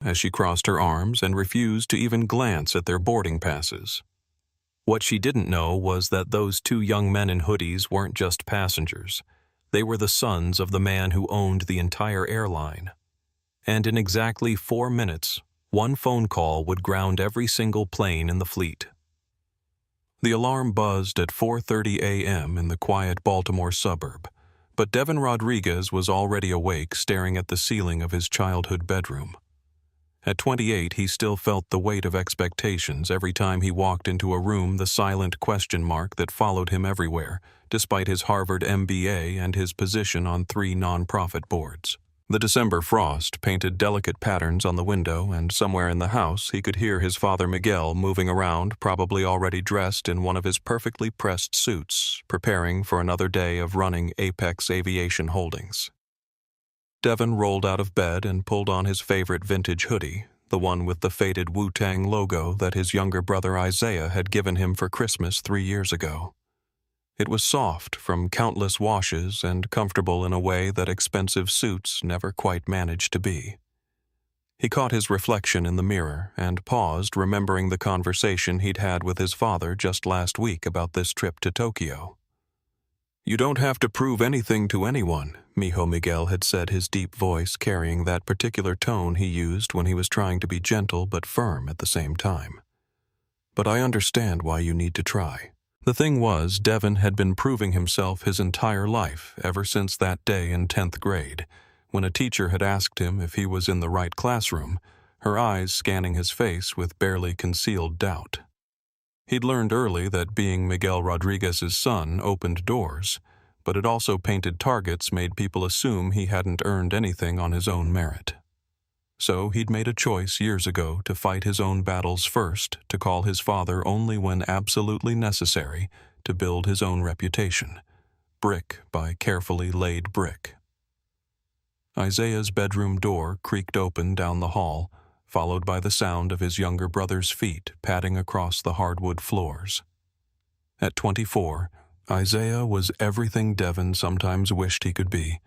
as she crossed her arms and refused to even glance at their boarding passes. What she didn't know was that those two young men in hoodies weren't just passengers. They were the sons of the man who owned the entire airline. And in exactly 4 minutes, one phone call would ground every single plane in the fleet. The alarm buzzed at 4:30 a.m. in the quiet Baltimore suburb, but Devin Rodriguez was already awake, staring at the ceiling of his childhood bedroom. At 28, he still felt the weight of expectations every time he walked into a room, the silent question mark that followed him everywhere, despite his Harvard MBA and his position on 3 nonprofit boards. The December frost painted delicate patterns on the window, and somewhere in the house he could hear his father Miguel moving around, probably already dressed in one of his perfectly pressed suits, preparing for another day of running Apex Aviation Holdings. Devin rolled out of bed and pulled on his favorite vintage hoodie, the one with the faded Wu-Tang logo that his younger brother Isaiah had given him for Christmas 3 years ago. It was soft from countless washes and comfortable in a way that expensive suits never quite managed to be. He caught his reflection in the mirror and paused, remembering the conversation he'd had with his father just last week about this trip to Tokyo. "You don't have to prove anything to anyone," Mijo Miguel had said, his deep voice carrying that particular tone he used when he was trying to be gentle but firm at the same time. "But I understand why you need to try." The thing was, Devin had been proving himself his entire life, ever since that day in 10th grade, when a teacher had asked him if he was in the right classroom, her eyes scanning his face with barely concealed doubt. He'd learned early that being Miguel Rodriguez's son opened doors, but it also painted targets, made people assume he hadn't earned anything on his own merit. So he'd made a choice years ago to fight his own battles first, to call his father only when absolutely necessary, to build his own reputation, brick by carefully laid brick. Isaiah's bedroom door creaked open down the hall, followed by the sound of his younger brother's feet padding across the hardwood floors. At 24, Isaiah was everything Devin sometimes wished he could be.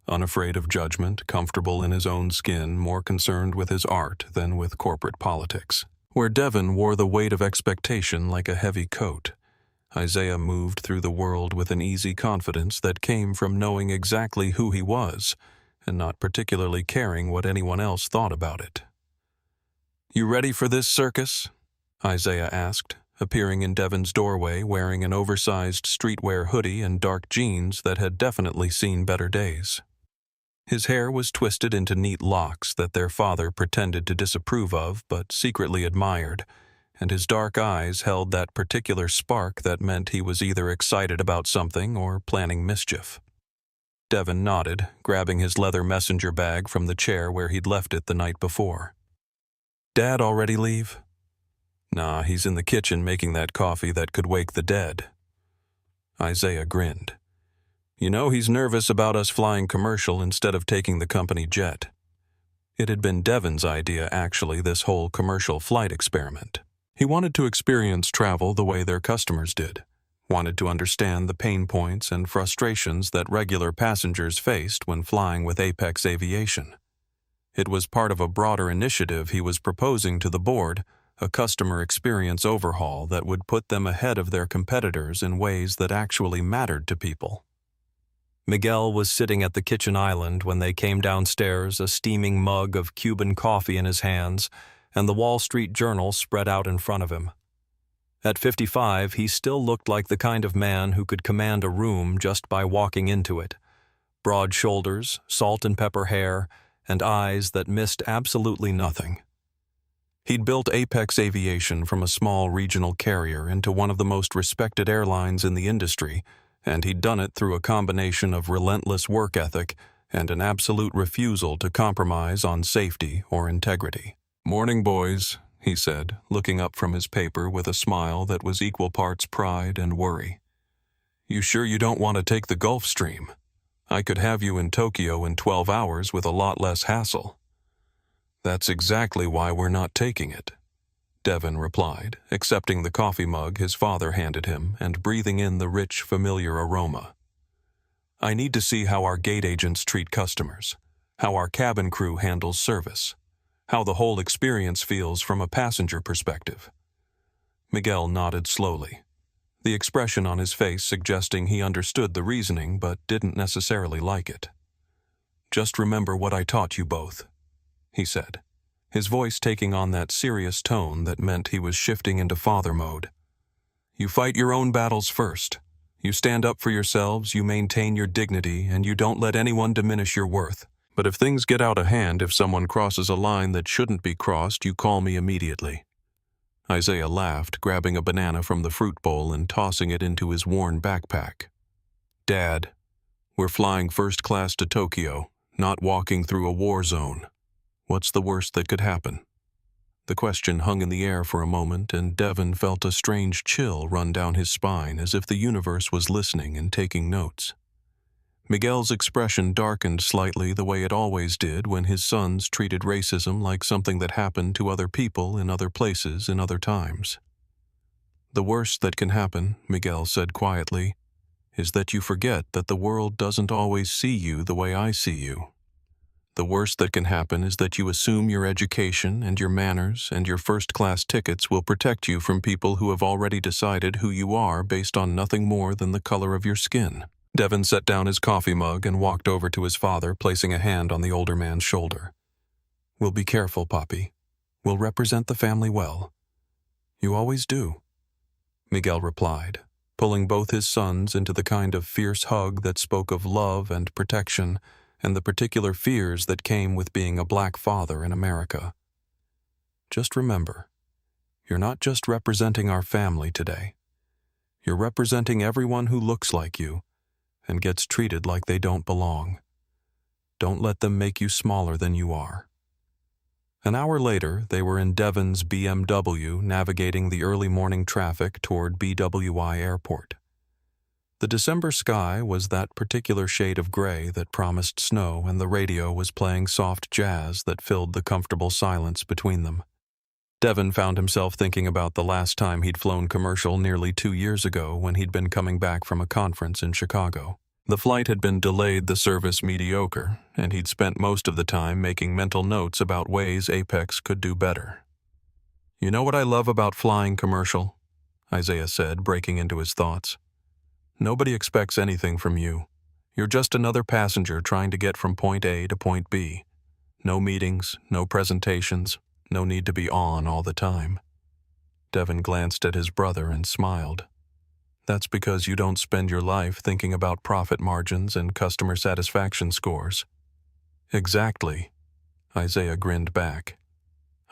Unafraid of judgment, comfortable in his own skin, more concerned with his art than with corporate politics. Where Devin wore the weight of expectation like a heavy coat, Isaiah moved through the world with an easy confidence that came from knowing exactly who he was and not particularly caring what anyone else thought about it. "You ready for this circus?" Isaiah asked, appearing in Devin's doorway wearing an oversized streetwear hoodie and dark jeans that had definitely seen better days. His hair was twisted into neat locks that their father pretended to disapprove of but secretly admired, and his dark eyes held that particular spark that meant he was either excited about something or planning mischief. Devin nodded, grabbing his leather messenger bag from the chair where he'd left it the night before. "Dad already leave?" "Nah, he's in the kitchen making that coffee that could wake the dead." Isaiah grinned. "You know he's nervous about us flying commercial instead of taking the company jet." It had been Devin's idea, actually, this whole commercial flight experiment. He wanted to experience travel the way their customers did, wanted to understand the pain points and frustrations that regular passengers faced when flying with Apex Aviation. It was part of a broader initiative he was proposing to the board, a customer experience overhaul that would put them ahead of their competitors in ways that actually mattered to people. Miguel was sitting at the kitchen island when they came downstairs, a steaming mug of Cuban coffee in his hands, and the Wall Street Journal spread out in front of him. At 55, he still looked like the kind of man who could command a room just by walking into it. Broad shoulders, salt and pepper hair, and eyes that missed absolutely nothing. He'd built Apex Aviation from a small regional carrier into one of the most respected airlines in the industry, and he'd done it through a combination of relentless work ethic and an absolute refusal to compromise on safety or integrity. "Morning, boys," he said, looking up from his paper with a smile that was equal parts pride and worry. "You sure you don't want to take the Gulf Stream? I could have you in Tokyo in 12 hours with a lot less hassle." "That's exactly why we're not taking it," Devin replied, accepting the coffee mug his father handed him and breathing in the rich, familiar aroma. "I need to see how our gate agents treat customers, how our cabin crew handles service, how the whole experience feels from a passenger perspective. Miguel nodded slowly, the expression on his face suggesting he understood the reasoning but didn't necessarily like it. "Just remember what I taught you both," he said, his voice taking on that serious tone that meant he was shifting into father mode. "You fight your own battles first. You stand up for yourselves, you maintain your dignity, and you don't let anyone diminish your worth. But if things get out of hand, if someone crosses a line that shouldn't be crossed, you call me immediately." Isaiah laughed, grabbing a banana from the fruit bowl and tossing it into his worn backpack. "Dad, we're flying first class to Tokyo, not walking through a war zone. What's the worst that could happen?" The question hung in the air for a moment, and Devon felt a strange chill run down his spine as if the universe was listening and taking notes. Miguel's expression darkened slightly the way it always did when his sons treated racism like something that happened to other people in other places in other times. "The worst that can happen," Miguel said quietly, "is that you forget that the world doesn't always see you the way I see you. The worst that can happen is that you assume your education and your manners and your first-class tickets will protect you from people who have already decided who you are based on nothing more than the color of your skin." Devon set down his coffee mug and walked over to his father, placing a hand on the older man's shoulder. "We'll be careful, Papi. We'll represent the family well." "You always do," Miguel replied, pulling both his sons into the kind of fierce hug that spoke of love and protection and the particular fears that came with being a black father in America. "Just remember, you're not just representing our family today. You're representing everyone who looks like you and gets treated like they don't belong. Don't let them make you smaller than you are." An hour later, they were in Devon's BMW navigating the early morning traffic toward BWI Airport. The December sky was that particular shade of gray that promised snow, and the radio was playing soft jazz that filled the comfortable silence between them. Devon found himself thinking about the last time he'd flown commercial nearly 2 years ago when he'd been coming back from a conference in Chicago. The flight had been delayed, the service mediocre, and he'd spent most of the time making mental notes about ways Apex could do better. "You know what I love about flying commercial?" Isaiah said, breaking into his thoughts. "Nobody expects anything from you. You're just another passenger trying to get from point A to point B. No meetings, no presentations, no need to be on all the time." Devon glanced at his brother and smiled. "That's because you don't spend your life thinking about profit margins and customer satisfaction scores." "Exactly," Isaiah grinned back.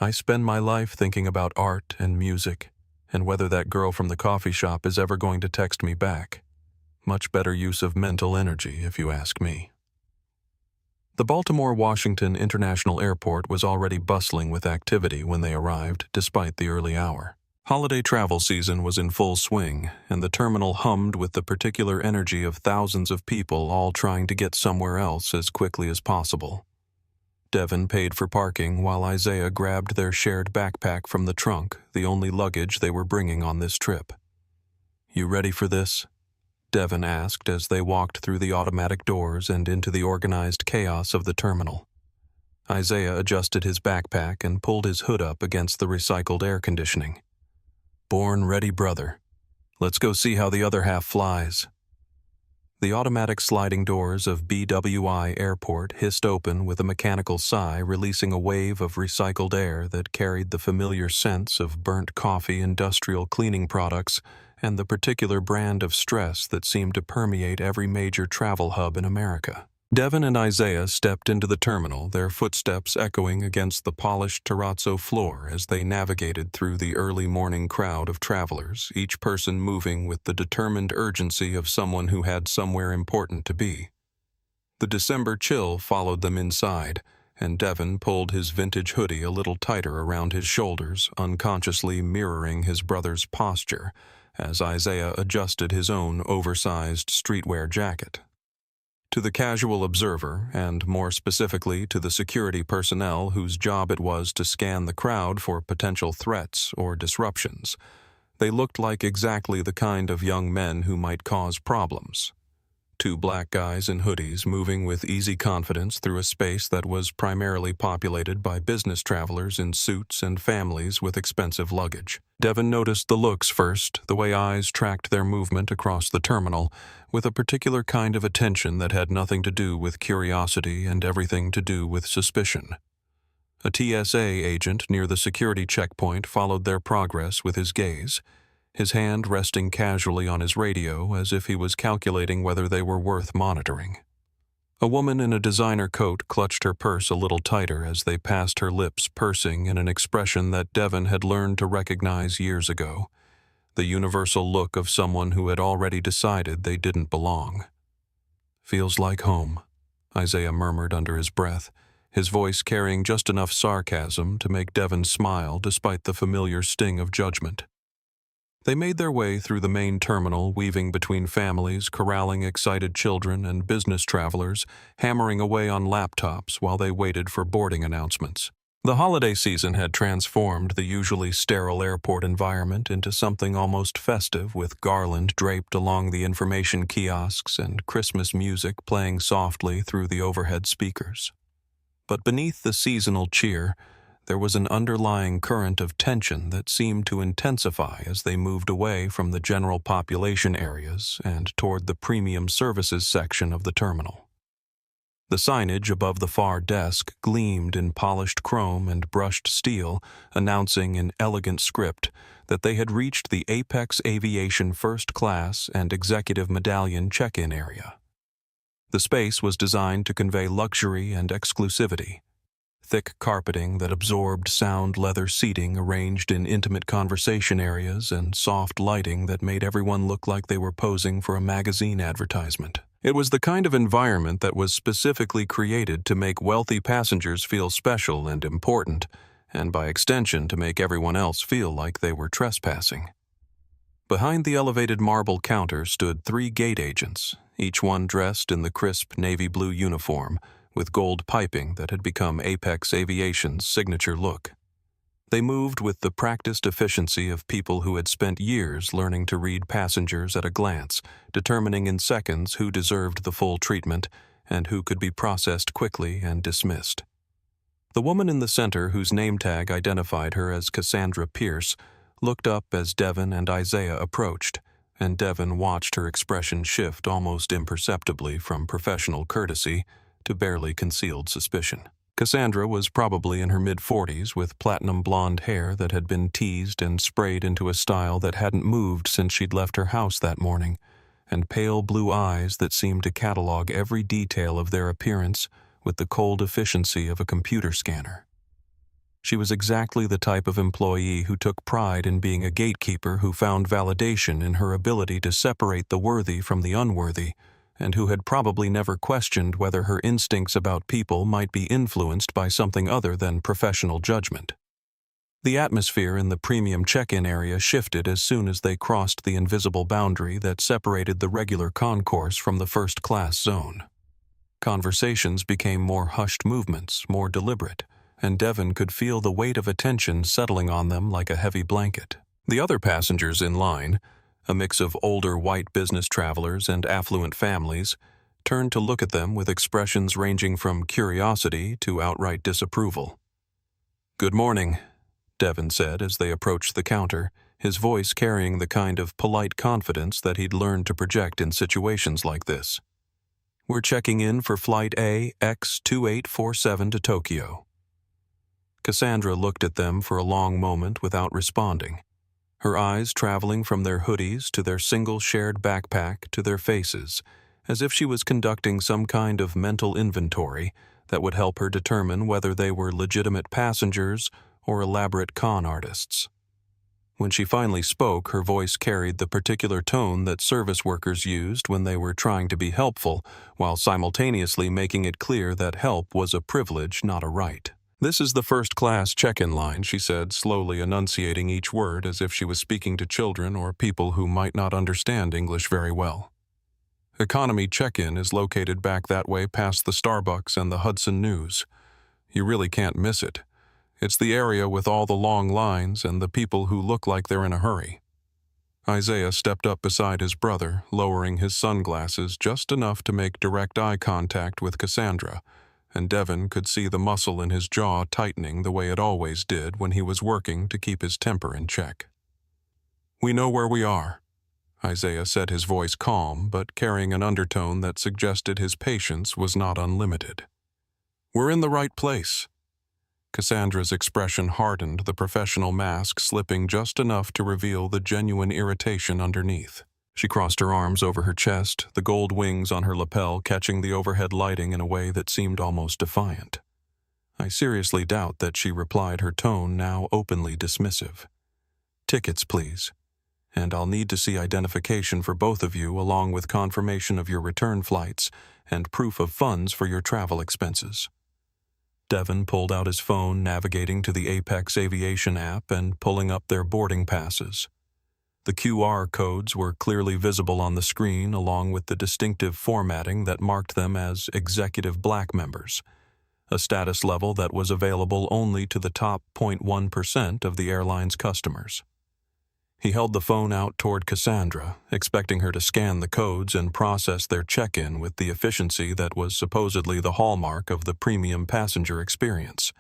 "I spend my life thinking about art and music, and whether that girl from the coffee shop is ever going to text me back. Much better use of mental energy, if you ask me." The Baltimore-Washington International Airport was already bustling with activity when they arrived, despite the early hour. Holiday travel season was in full swing, and the terminal hummed with the particular energy of thousands of people all trying to get somewhere else as quickly as possible. Devon paid for parking while Isaiah grabbed their shared backpack from the trunk, the only luggage they were bringing on this trip. "You ready for this?" Devon asked as they walked through the automatic doors and into the organized chaos of the terminal. Isaiah adjusted his backpack and pulled his hood up against the recycled air conditioning. "Born ready, brother. Let's go see how the other half flies." The automatic sliding doors of BWI Airport hissed open with a mechanical sigh, releasing a wave of recycled air that carried the familiar scents of burnt coffee, industrial cleaning products, and the particular brand of stress that seemed to permeate every major travel hub in America. Devon and Isaiah stepped into the terminal, their footsteps echoing against the polished terrazzo floor as they navigated through the early morning crowd of travelers, each person moving with the determined urgency of someone who had somewhere important to be. The December chill followed them inside, and Devon pulled his vintage hoodie a little tighter around his shoulders, unconsciously mirroring his brother's posture, as Isaiah adjusted his own oversized streetwear jacket. To the casual observer, and more specifically to the security personnel whose job it was to scan the crowd for potential threats or disruptions, they looked like exactly the kind of young men who might cause problems. Two black guys in hoodies moving with easy confidence through a space that was primarily populated by business travelers in suits and families with expensive luggage. Devon noticed the looks first, the way eyes tracked their movement across the terminal, with a particular kind of attention that had nothing to do with curiosity and everything to do with suspicion. A TSA agent near the security checkpoint followed their progress with his gaze, his hand resting casually on his radio as if he was calculating whether they were worth monitoring. A woman in a designer coat clutched her purse a little tighter as they passed her lips, pursing in an expression that Devon had learned to recognize years ago, the universal look of someone who had already decided they didn't belong. "Feels like home," Isaiah murmured under his breath, his voice carrying just enough sarcasm to make Devon smile despite the familiar sting of judgment. They made their way through the main terminal, weaving between families, corralling excited children and business travelers, hammering away on laptops while they waited for boarding announcements. The holiday season had transformed the usually sterile airport environment into something almost festive, with garland draped along the information kiosks and Christmas music playing softly through the overhead speakers. But beneath the seasonal cheer, there was an underlying current of tension that seemed to intensify as they moved away from the general population areas and toward the premium services section of the terminal. The signage above the far desk gleamed in polished chrome and brushed steel, announcing in elegant script that they had reached the Apex Aviation First Class and Executive Medallion check-in area. The space was designed to convey luxury and exclusivity. Thick carpeting that absorbed sound leather seating arranged in intimate conversation areas and soft lighting that made everyone look like they were posing for a magazine advertisement. It was the kind of environment that was specifically created to make wealthy passengers feel special and important, and by extension to make everyone else feel like they were trespassing. Behind the elevated marble counter stood 3 gate agents, each one dressed in the crisp navy blue uniform, with gold piping that had become Apex Aviation's signature look. They moved with the practiced efficiency of people who had spent years learning to read passengers at a glance, determining in seconds who deserved the full treatment and who could be processed quickly and dismissed. The woman in the center, whose name tag identified her as Cassandra Pierce, looked up as Devon and Isaiah approached, and Devon watched her expression shift almost imperceptibly from professional courtesy to barely concealed suspicion. Cassandra was probably in her mid-40s with platinum blonde hair that had been teased and sprayed into a style that hadn't moved since she'd left her house that morning, and pale blue eyes that seemed to catalog every detail of their appearance with the cold efficiency of a computer scanner. She was exactly the type of employee who took pride in being a gatekeeper who found validation in her ability to separate the worthy from the unworthy, and who had probably never questioned whether her instincts about people might be influenced by something other than professional judgment. The atmosphere in the premium check-in area shifted as soon as they crossed the invisible boundary that separated the regular concourse from the first-class zone. Conversations became more hushed movements, more deliberate, and Devon could feel the weight of attention settling on them like a heavy blanket. The other passengers in line, a mix of older white business travelers and affluent families, turned to look at them with expressions ranging from curiosity to outright disapproval. "Good morning," Devon said as they approached the counter, his voice carrying the kind of polite confidence that he'd learned to project in situations like this. "We're checking in for Flight AX2847 to Tokyo." Cassandra looked at them for a long moment without responding, her eyes traveling from their hoodies to their single shared backpack to their faces, as if she was conducting some kind of mental inventory that would help her determine whether they were legitimate passengers or elaborate con artists. When she finally spoke, her voice carried the particular tone that service workers used when they were trying to be helpful, while simultaneously making it clear that help was a privilege, not a right. "This is the first-class check-in line," she said, slowly enunciating each word as if she was speaking to children or people who might not understand English very well. "Economy check-in is located back that way past the Starbucks and the Hudson News. You really can't miss it. It's the area with all the long lines and the people who look like they're in a hurry." Isaiah stepped up beside his brother, lowering his sunglasses just enough to make direct eye contact with Cassandra, and Devon could see the muscle in his jaw tightening the way it always did when he was working to keep his temper in check. "We know where we are," Isaiah said, his voice calm but carrying an undertone that suggested his patience was not unlimited. "We're in the right place." Cassandra's expression hardened, the professional mask slipping just enough to reveal the genuine irritation underneath. She crossed her arms over her chest, the gold wings on her lapel catching the overhead lighting in a way that seemed almost defiant. I seriously doubt that she replied, her tone now openly dismissive. "Tickets, please. And I'll need to see identification for both of you along with confirmation of your return flights and proof of funds for your travel expenses." Devon pulled out his phone, navigating to the Apex Aviation app and pulling up their boarding passes. The QR codes were clearly visible on the screen, along with the distinctive formatting that marked them as executive black members, a status level that was available only to the top 0.1% of the airline's customers. He held the phone out toward Cassandra, expecting her to scan the codes and process their check-in with the efficiency that was supposedly the hallmark of the premium passenger experience.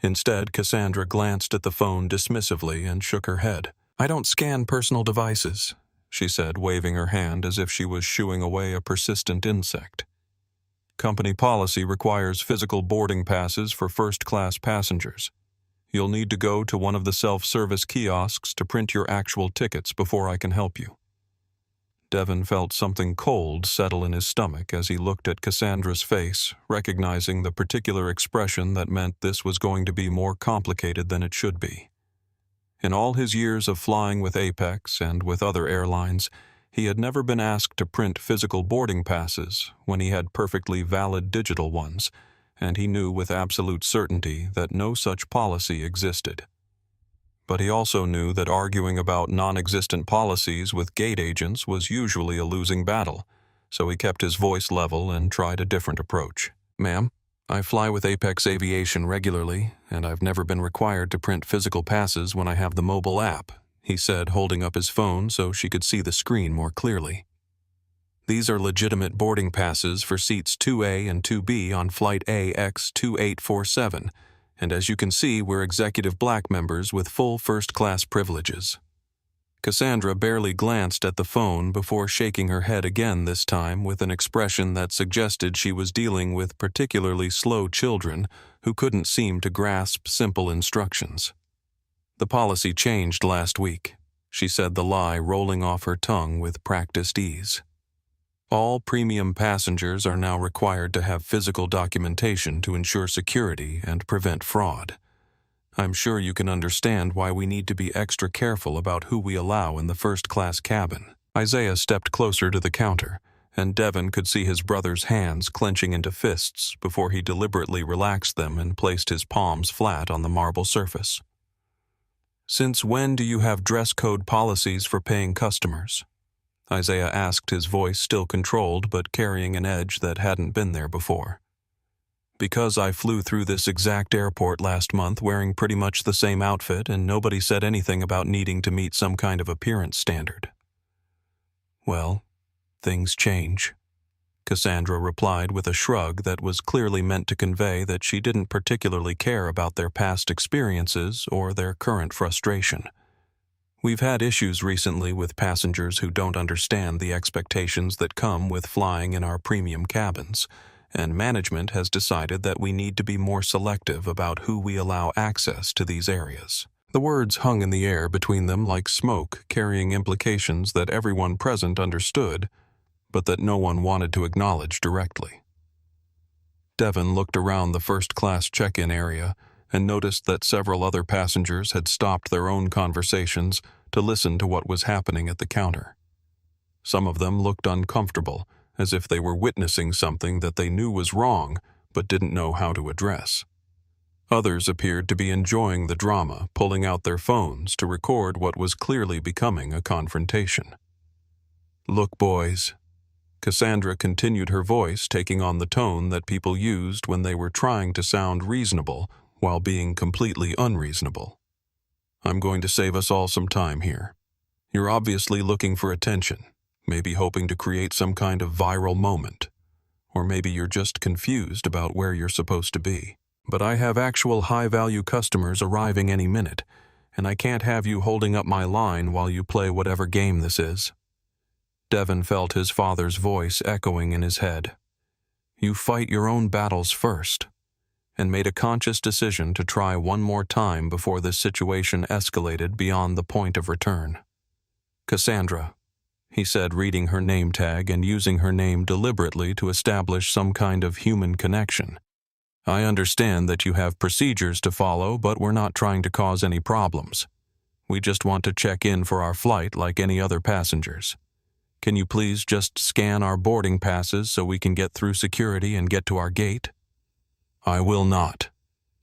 Instead, Cassandra glanced at the phone dismissively and shook her head. "I don't scan personal devices," she said, waving her hand as if she was shooing away a persistent insect. "Company policy requires physical boarding passes for first-class passengers. You'll need to go to one of the self-service kiosks to print your actual tickets before I can help you." Devon felt something cold settle in his stomach as he looked at Cassandra's face, recognizing the particular expression that meant this was going to be more complicated than it should be. In all his years of flying with Apex and with other airlines, he had never been asked to print physical boarding passes when he had perfectly valid digital ones, and he knew with absolute certainty that no such policy existed. But he also knew that arguing about non-existent policies with gate agents was usually a losing battle, so he kept his voice level and tried a different approach. "Ma'am, I fly with Apex Aviation regularly, and I've never been required to print physical passes when I have the mobile app," he said, holding up his phone so she could see the screen more clearly. "These are legitimate boarding passes for seats 2A and 2B on Flight AX2847, and as you can see, we're executive black members with full first-class privileges." Cassandra barely glanced at the phone before shaking her head again, this time with an expression that suggested she was dealing with particularly slow children who couldn't seem to grasp simple instructions. "The policy changed last week," she said, the lie rolling off her tongue with practiced ease. "All premium passengers are now required to have physical documentation to ensure security and prevent fraud. I'm sure you can understand why we need to be extra careful about who we allow in the first-class cabin." Isaiah stepped closer to the counter, and Devon could see his brother's hands clenching into fists before he deliberately relaxed them and placed his palms flat on the marble surface. "Since when do you have dress code policies for paying customers?" Isaiah asked, his voice still controlled but carrying an edge that hadn't been there before. "Because I flew through this exact airport last month wearing pretty much the same outfit and nobody said anything about needing to meet some kind of appearance standard." "Well, things change," Cassandra replied with a shrug that was clearly meant to convey that she didn't particularly care about their past experiences or their current frustration. "We've had issues recently with passengers who don't understand the expectations that come with flying in our premium cabins, and management has decided that we need to be more selective about who we allow access to these areas." The words hung in the air between them like smoke, carrying implications that everyone present understood, but that no one wanted to acknowledge directly. Devon looked around the first-class check-in area and noticed that several other passengers had stopped their own conversations to listen to what was happening at the counter. Some of them looked uncomfortable, as if they were witnessing something that they knew was wrong but didn't know how to address. Others appeared to be enjoying the drama, pulling out their phones to record what was clearly becoming a confrontation. "Look, boys," Cassandra continued, her voice taking on the tone that people used when they were trying to sound reasonable while being completely unreasonable. "I'm going to save us all some time here. You're obviously looking for attention, maybe hoping to create some kind of viral moment. Or maybe you're just confused about where you're supposed to be. But I have actual high-value customers arriving any minute, and I can't have you holding up my line while you play whatever game this is." Devon felt his father's voice echoing in his head. "You fight your own battles first," and made a conscious decision to try one more time before this situation escalated beyond the point of return. "Cassandra," he said, reading her name tag and using her name deliberately to establish some kind of human connection. "I understand that you have procedures to follow, but we're not trying to cause any problems. We just want to check in for our flight like any other passengers. Can you please just scan our boarding passes so we can get through security and get to our gate?" "I will not."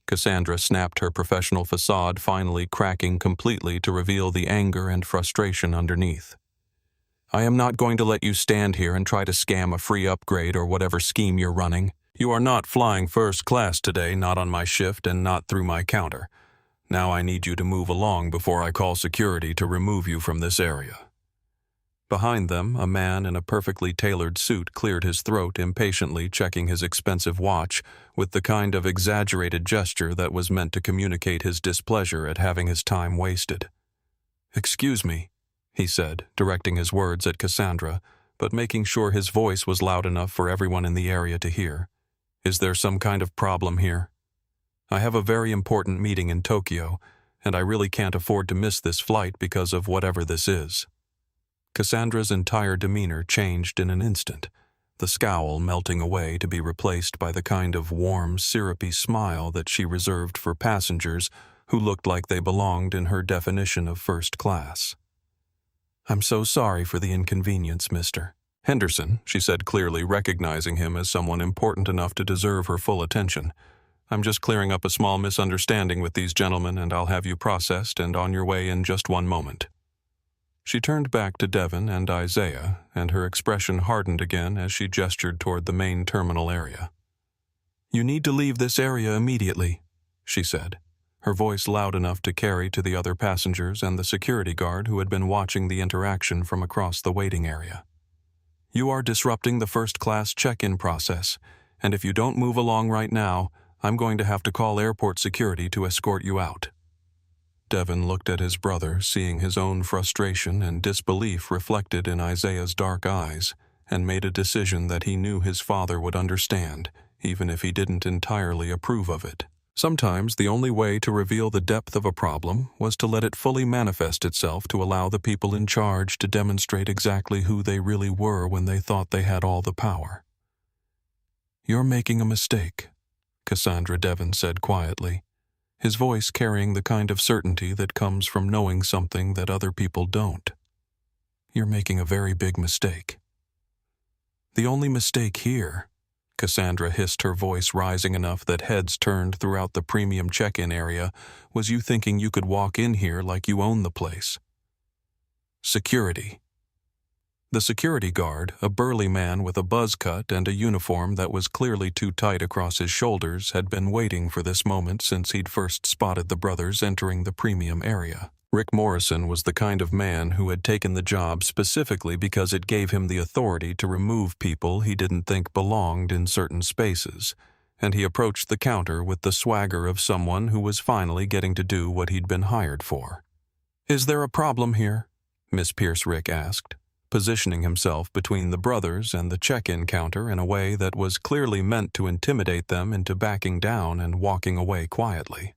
Cassandra snapped, her professional facade finally cracking completely to reveal the anger and frustration underneath. "I am not going to let you stand here and try to scam a free upgrade or whatever scheme you're running. You are not flying first class today, not on my shift and not through my counter. Now I need you to move along before I call security to remove you from this area." Behind them, a man in a perfectly tailored suit cleared his throat, impatiently checking his expensive watch with the kind of exaggerated gesture that was meant to communicate his displeasure at having his time wasted. "Excuse me," he said, directing his words at Cassandra, but making sure his voice was loud enough for everyone in the area to hear. "Is there some kind of problem here? I have a very important meeting in Tokyo, and I really can't afford to miss this flight because of whatever this is." Cassandra's entire demeanor changed in an instant, the scowl melting away to be replaced by the kind of warm, syrupy smile that she reserved for passengers who looked like they belonged in her definition of first class. "I'm so sorry for the inconvenience, Mr. Henderson," she said clearly, recognizing him as someone important enough to deserve her full attention. "I'm just clearing up a small misunderstanding with these gentlemen, and I'll have you processed and on your way in just one moment." She turned back to Devon and Isaiah, and her expression hardened again as she gestured toward the main terminal area. "You need to leave this area immediately," she said, her voice loud enough to carry to the other passengers and the security guard who had been watching the interaction from across the waiting area. "You are disrupting the first-class check-in process, and if you don't move along right now, I'm going to have to call airport security to escort you out." Devon looked at his brother, seeing his own frustration and disbelief reflected in Isaiah's dark eyes, and made a decision that he knew his father would understand, even if he didn't entirely approve of it. Sometimes the only way to reveal the depth of a problem was to let it fully manifest itself, to allow the people in charge to demonstrate exactly who they really were when they thought they had all the power. "You're making a mistake," Cassandra Devon said quietly, his voice carrying the kind of certainty that comes from knowing something that other people don't. "You're making a very big mistake." "The only mistake here," Cassandra hissed, her voice rising enough that heads turned throughout the premium check-in area, "was you thinking you could walk in here like you own the place." "Security." The security guard, a burly man with a buzz cut and a uniform that was clearly too tight across his shoulders, had been waiting for this moment since he'd first spotted the brothers entering the premium area. Rick Morrison was the kind of man who had taken the job specifically because it gave him the authority to remove people he didn't think belonged in certain spaces, and he approached the counter with the swagger of someone who was finally getting to do what he'd been hired for. "Is there a problem here?" Miss Pierce Rick asked, positioning himself between the brothers and the check-in counter in a way that was clearly meant to intimidate them into backing down and walking away quietly.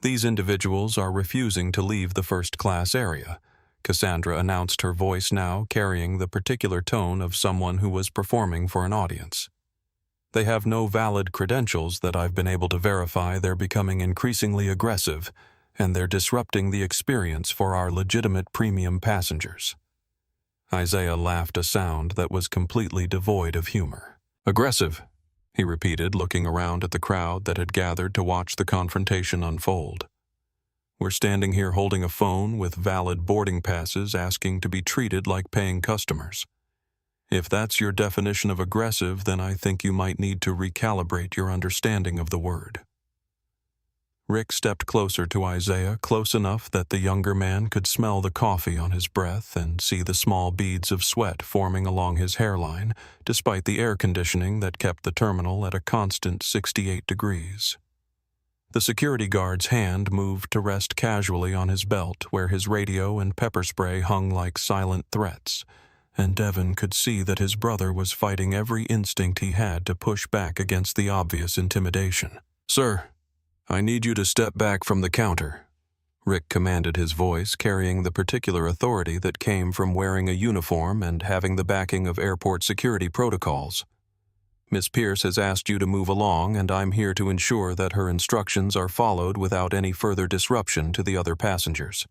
"These individuals are refusing to leave the first-class area," Cassandra announced, her voice now carrying the particular tone of someone who was performing for an audience. "They have no valid credentials that I've been able to verify. They're becoming increasingly aggressive, and they're disrupting the experience for our legitimate premium passengers." Isaiah laughed, a sound that was completely devoid of humor. "Aggressive," he repeated, looking around at the crowd that had gathered to watch the confrontation unfold. "We're standing here holding a phone with valid boarding passes, asking to be treated like paying customers. If that's your definition of aggressive, then I think you might need to recalibrate your understanding of the word." Rick stepped closer to Isaiah, close enough that the younger man could smell the coffee on his breath and see the small beads of sweat forming along his hairline, despite the air conditioning that kept the terminal at a constant 68 degrees. The security guard's hand moved to rest casually on his belt where his radio and pepper spray hung like silent threats, and Devon could see that his brother was fighting every instinct he had to push back against the obvious intimidation. "Sir, I need you to step back from the counter," Rick commanded, his voice carrying the particular authority that came from wearing a uniform and having the backing of airport security protocols. "Miss Pierce has asked you to move along, and I'm here to ensure that her instructions are followed without any further disruption to the other passengers."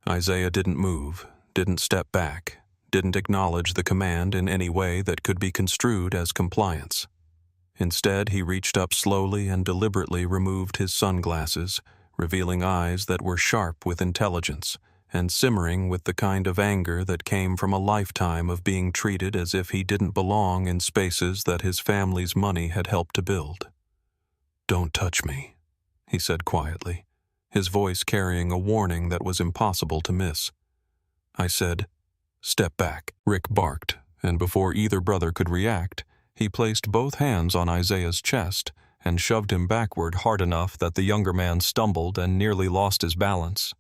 Isaiah didn't move, didn't step back, didn't acknowledge the command in any way that could be construed as compliance. Instead, he reached up slowly and deliberately removed his sunglasses, revealing eyes that were sharp with intelligence and simmering with the kind of anger that came from a lifetime of being treated as if he didn't belong in spaces that his family's money had helped to build. "Don't touch me," he said quietly, his voice carrying a warning that was impossible to miss. "I said, step back," Rick barked, and before either brother could react, he placed both hands on Isaiah's chest and shoved him backward hard enough that the younger man stumbled and nearly lost his balance.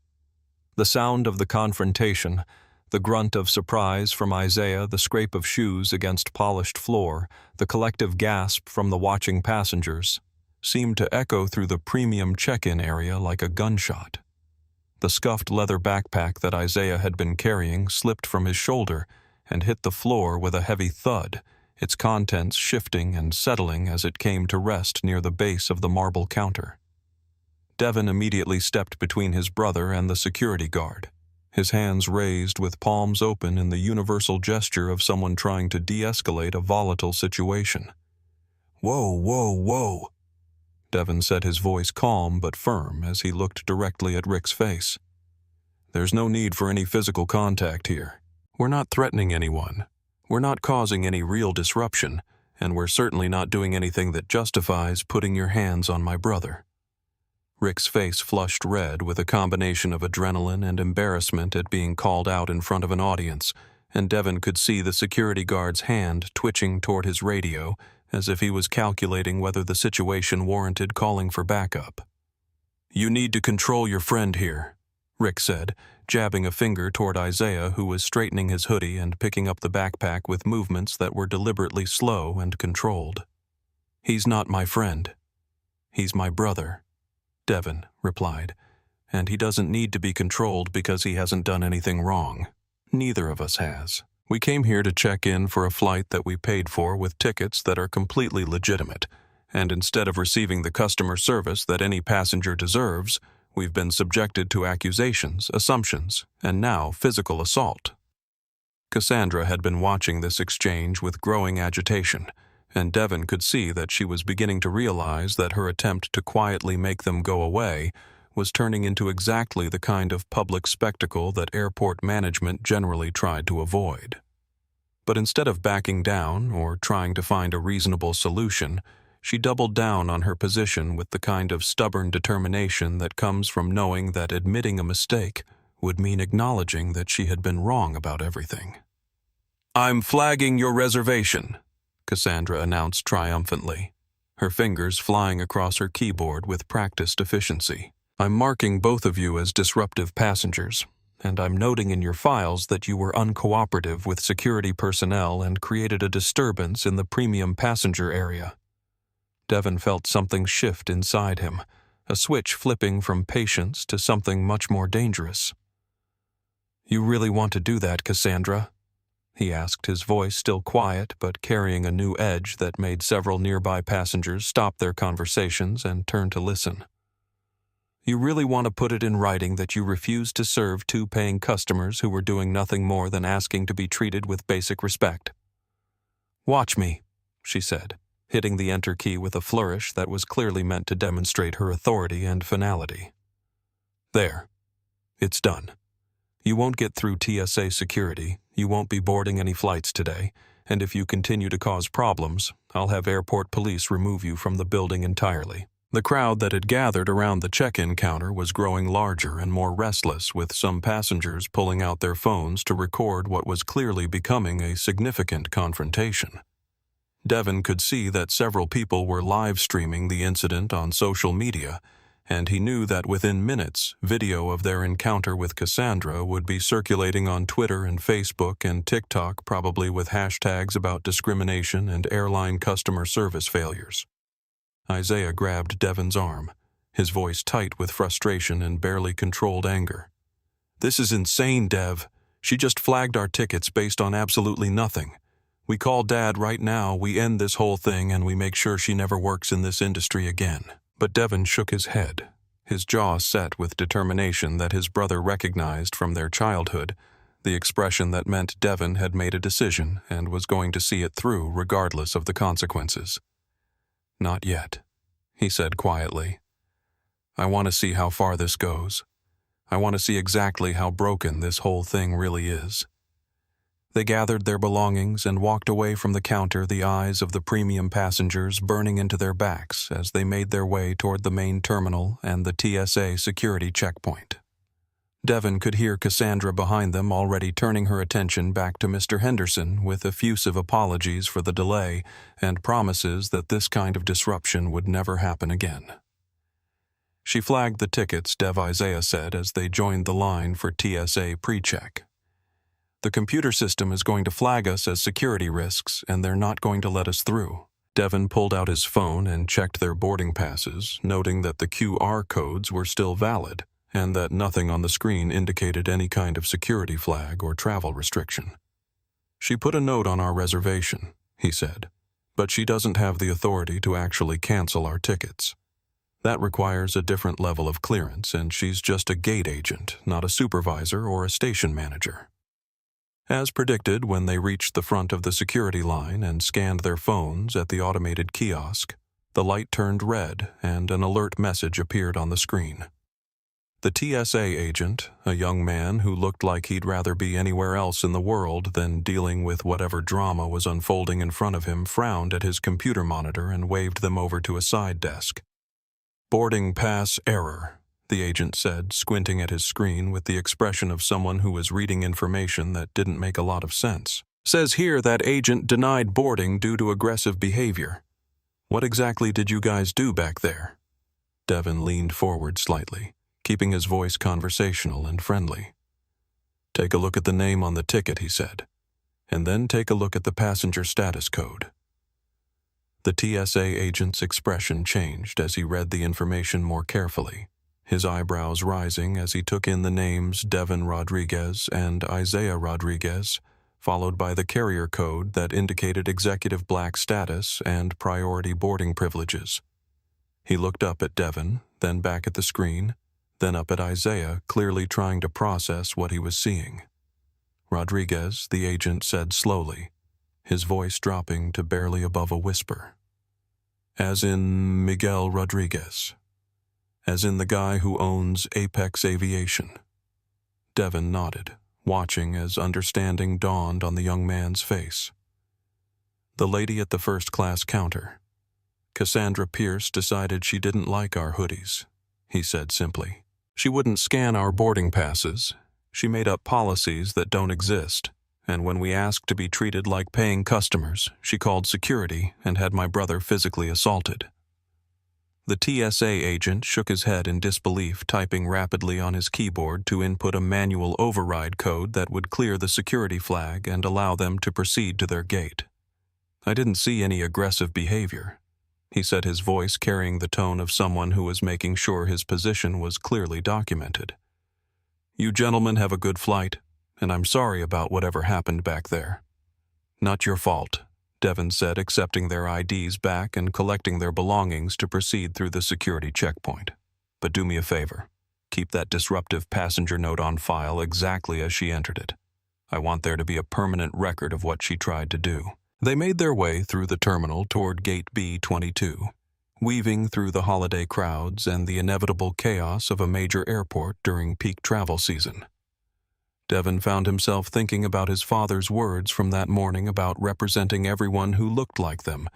The sound of the confrontation, the grunt of surprise from Isaiah, the scrape of shoes against polished floor, the collective gasp from the watching passengers, seemed to echo through the premium check-in area like a gunshot. The scuffed leather backpack that Isaiah had been carrying slipped from his shoulder and hit the floor with a heavy thud, its contents shifting and settling as it came to rest near the base of the marble counter. Devon immediately stepped between his brother and the security guard, his hands raised with palms open in the universal gesture of someone trying to de-escalate a volatile situation. "Whoa, whoa, whoa," Devon said, his voice calm but firm as he looked directly at Rick's face. "There's no need for any physical contact here. We're not threatening anyone. We're not causing any real disruption, and we're certainly not doing anything that justifies putting your hands on my brother." Rick's face flushed red with a combination of adrenaline and embarrassment at being called out in front of an audience, and Devon could see the security guard's hand twitching toward his radio as if he was calculating whether the situation warranted calling for backup. "You need to control your friend here," Rick said, jabbing a finger toward Isaiah, who was straightening his hoodie and picking up the backpack with movements that were deliberately slow and controlled. "He's not my friend. He's my brother," Devon replied, "and he doesn't need to be controlled because he hasn't done anything wrong. Neither of us has. We came here to check in for a flight that we paid for with tickets that are completely legitimate, and instead of receiving the customer service that any passenger deserves, we've been subjected to accusations, assumptions, and now physical assault." Cassandra had been watching this exchange with growing agitation, and Devon could see that she was beginning to realize that her attempt to quietly make them go away was turning into exactly the kind of public spectacle that airport management generally tried to avoid. But instead of backing down or trying to find a reasonable solution, she doubled down on her position with the kind of stubborn determination that comes from knowing that admitting a mistake would mean acknowledging that she had been wrong about everything. "I'm flagging your reservation," Cassandra announced triumphantly, her fingers flying across her keyboard with practiced efficiency. "I'm marking both of you as disruptive passengers, and I'm noting in your files that you were uncooperative with security personnel and created a disturbance in the premium passenger area." Devon felt something shift inside him, a switch flipping from patience to something much more dangerous. "You really want to do that, Cassandra?" he asked, his voice still quiet but carrying a new edge that made several nearby passengers stop their conversations and turn to listen. "You really want to put it in writing that you refused to serve two paying customers who were doing nothing more than asking to be treated with basic respect?" "Watch me," she said, hitting the enter key with a flourish that was clearly meant to demonstrate her authority and finality. "There. It's done. You won't get through TSA security, you won't be boarding any flights today, and if you continue to cause problems, I'll have airport police remove you from the building entirely. The crowd that had gathered around the check-in counter was growing larger and more restless, with some passengers pulling out their phones to record what was clearly becoming a significant confrontation. Devon could see that several people were live-streaming the incident on social media, and he knew that within minutes, video of their encounter with Cassandra would be circulating on Twitter and Facebook and TikTok, probably with hashtags about discrimination and airline customer service failures. Isaiah grabbed Devon's arm, his voice tight with frustration and barely controlled anger. "This is insane, Dev. She just flagged our tickets based on absolutely nothing. We call Dad right now, we end this whole thing, and we make sure she never works in this industry again." But Devon shook his head, his jaw set with determination that his brother recognized from their childhood, the expression that meant Devon had made a decision and was going to see it through regardless of the consequences. "Not yet," he said quietly. "I want to see how far this goes. I want to see exactly how broken this whole thing really is." They gathered their belongings and walked away from the counter, the eyes of the premium passengers burning into their backs as they made their way toward the main terminal and the TSA security checkpoint. Devon could hear Cassandra behind them already turning her attention back to Mr. Henderson with effusive apologies for the delay and promises that this kind of disruption would never happen again. She flagged the tickets, Isaiah said as they joined the line for TSA pre-check. "The computer system is going to flag us as security risks, and they're not going to let us through." Devon pulled out his phone and checked their boarding passes, noting that the QR codes were still valid, and that nothing on the screen indicated any kind of security flag or travel restriction. "She put a note on our reservation," he said, "but she doesn't have the authority to actually cancel our tickets. That requires a different level of clearance, and she's just a gate agent, not a supervisor or a station manager." As predicted, when they reached the front of the security line and scanned their phones at the automated kiosk, the light turned red and an alert message appeared on the screen. The TSA agent, a young man who looked like he'd rather be anywhere else in the world than dealing with whatever drama was unfolding in front of him, frowned at his computer monitor and waved them over to a side desk. "Boarding pass error," the agent said, squinting at his screen with the expression of someone who was reading information that didn't make a lot of sense. "Says here that agent denied boarding due to aggressive behavior. What exactly did you guys do back there?" Devon leaned forward slightly, keeping his voice conversational and friendly. "Take a look at the name on the ticket," he said, "and then take a look at the passenger status code." The TSA agent's expression changed as he read the information more carefully, his eyebrows rising as he took in the names Devon Rodriguez and Isaiah Rodriguez, followed by the carrier code that indicated executive black status and priority boarding privileges. He looked up at Devon, then back at the screen, then up at Isaiah, clearly trying to process what he was seeing. "Rodriguez," the agent said slowly, his voice dropping to barely above a whisper. "As in Miguel Rodriguez. As in the guy who owns Apex Aviation." Devon nodded, watching as understanding dawned on the young man's face. "The lady at the first-class counter. Cassandra Pierce decided she didn't like our hoodies," he said simply. "She wouldn't scan our boarding passes. She made up policies that don't exist, and when we asked to be treated like paying customers, she called security and had my brother physically assaulted." The TSA agent shook his head in disbelief, typing rapidly on his keyboard to input a manual override code that would clear the security flag and allow them to proceed to their gate. "I didn't see any aggressive behavior," he said, his voice carrying the tone of someone who was making sure his position was clearly documented. "You gentlemen have a good flight, and I'm sorry about whatever happened back there." "Not your fault," Devon said, accepting their IDs back and collecting their belongings to proceed through the security checkpoint. "But do me a favor. Keep that disruptive passenger note on file exactly as she entered it. I want there to be a permanent record of what she tried to do." They made their way through the terminal toward Gate B-22, weaving through the holiday crowds and the inevitable chaos of a major airport during peak travel season. Devon found himself thinking about his father's words from that morning about representing everyone who looked like them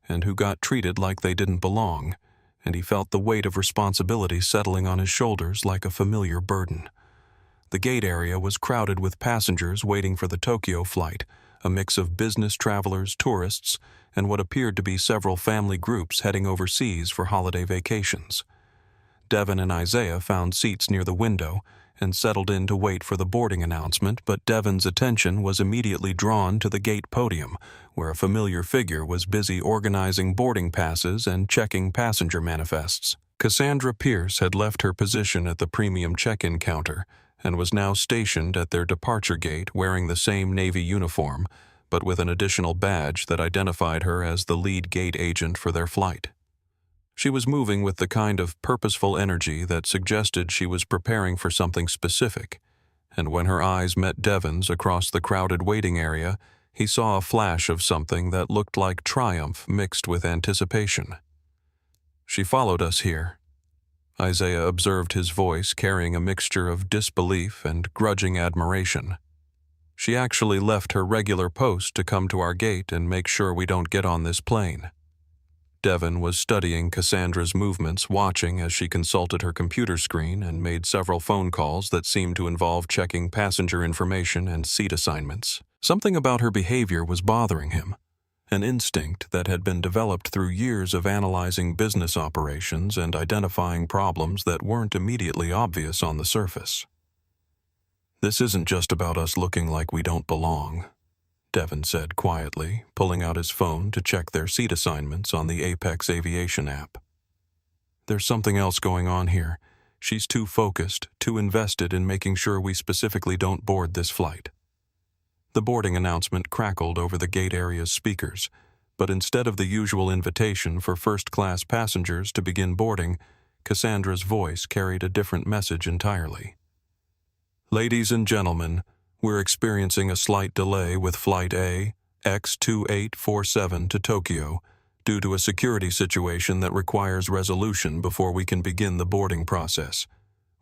and who got treated like they didn't belong, and he felt the weight of responsibility settling on his shoulders like a familiar burden. The gate area was crowded with passengers waiting for the Tokyo flight, a mix of business travelers, tourists, and what appeared to be several family groups heading overseas for holiday vacations. Devon and Isaiah found seats near the window and settled in to wait for the boarding announcement, but Devon's attention was immediately drawn to the gate podium, where a familiar figure was busy organizing boarding passes and checking passenger manifests. Cassandra Pierce had left her position at the premium check-in counter and was now stationed at their departure gate wearing the same Navy uniform, but with an additional badge that identified her as the lead gate agent for their flight. She was moving with the kind of purposeful energy that suggested she was preparing for something specific, and when her eyes met Devon's across the crowded waiting area, he saw a flash of something that looked like triumph mixed with anticipation. "She followed us here." Isaiah observed his voice carrying a mixture of disbelief and grudging admiration. "She actually left her regular post to come to our gate and make sure we don't get on this plane." Devon was studying Cassandra's movements, watching as she consulted her computer screen and made several phone calls that seemed to involve checking passenger information and seat assignments. Something about her behavior was bothering him, an instinct that had been developed through years of analyzing business operations and identifying problems that weren't immediately obvious on the surface. "This isn't just about us looking like we don't belong," Devon said quietly, pulling out his phone to check their seat assignments on the Apex Aviation app. "There's something else going on here. She's too focused, too invested in making sure we specifically don't board this flight." The boarding announcement crackled over the gate area's speakers, but instead of the usual invitation for first-class passengers to begin boarding, Cassandra's voice carried a different message entirely. "Ladies and gentlemen, we're experiencing a slight delay with Flight A, X2847 to Tokyo, due to a security situation that requires resolution before we can begin the boarding process.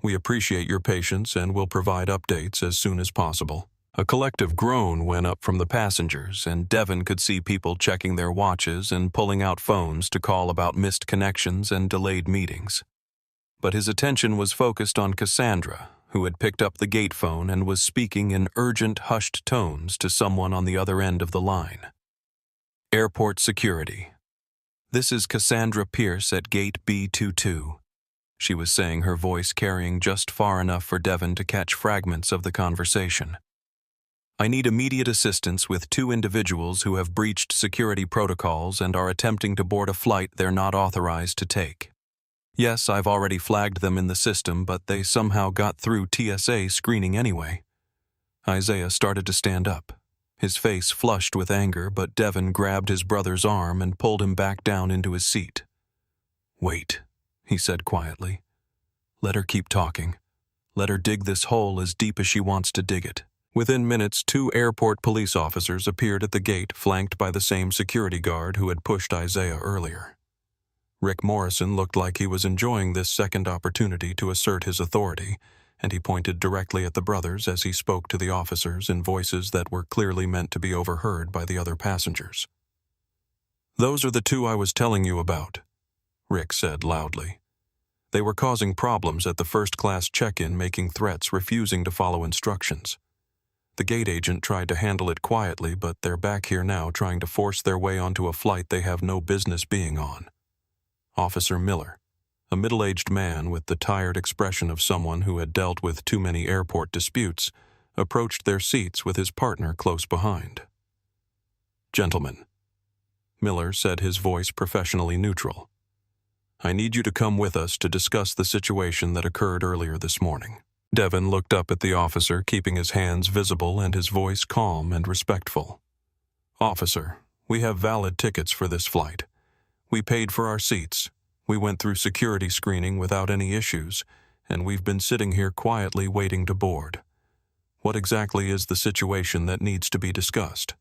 We appreciate your patience and will provide updates as soon as possible." A collective groan went up from the passengers, and Devon could see people checking their watches and pulling out phones to call about missed connections and delayed meetings. But his attention was focused on Cassandra, who had picked up the gate phone and was speaking in urgent, hushed tones to someone on the other end of the line. "Airport security. This is Cassandra Pierce at gate B22. She was saying, her voice carrying just far enough for Devon to catch fragments of the conversation. "I need immediate assistance with 2 individuals who have breached security protocols and are attempting to board a flight they're not authorized to take. Yes, I've already flagged them in the system, but they somehow got through TSA screening anyway." Isaiah started to stand up. His face flushed with anger, but Devon grabbed his brother's arm and pulled him back down into his seat. "Wait," he said quietly. "Let her keep talking. Let her dig this hole as deep as she wants to dig it." Within minutes, 2 airport police officers appeared at the gate, flanked by the same security guard who had pushed Isaiah earlier. Rick Morrison looked like he was enjoying this second opportunity to assert his authority, and he pointed directly at the brothers as he spoke to the officers in voices that were clearly meant to be overheard by the other passengers. "Those are the 2 I was telling you about," Rick said loudly. "They were causing problems at the first-class check-in, making threats, refusing to follow instructions. The gate agent tried to handle it quietly, but they're back here now trying to force their way onto a flight they have no business being on." Officer Miller, a middle-aged man with the tired expression of someone who had dealt with too many airport disputes, approached their seats with his partner close behind. "Gentlemen," Miller said, his voice professionally neutral, "I need you to come with us to discuss the situation that occurred earlier this morning." Devon looked up at the officer, keeping his hands visible and his voice calm and respectful. "Officer, we have valid tickets for this flight. We paid for our seats. We went through security screening without any issues, and we've been sitting here quietly waiting to board. What exactly is the situation that needs to be discussed?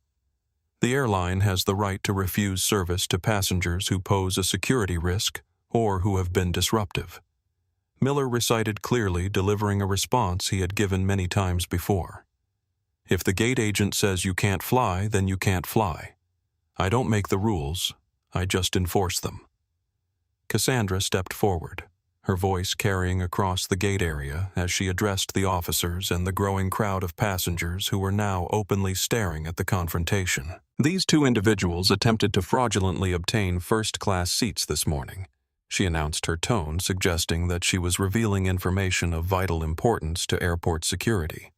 The airline has the right to refuse service to passengers who pose a security risk or who have been disruptive." Miller recited clearly, delivering a response he had given many times before. "If the gate agent says you can't fly, then you can't fly. I don't make the rules, I just enforce them." Cassandra stepped forward, her voice carrying across the gate area as she addressed the officers and the growing crowd of passengers who were now openly staring at the confrontation. These two individuals attempted to fraudulently obtain first-class seats this morning. She announced, her tone suggesting that she was revealing information of vital importance to airport security.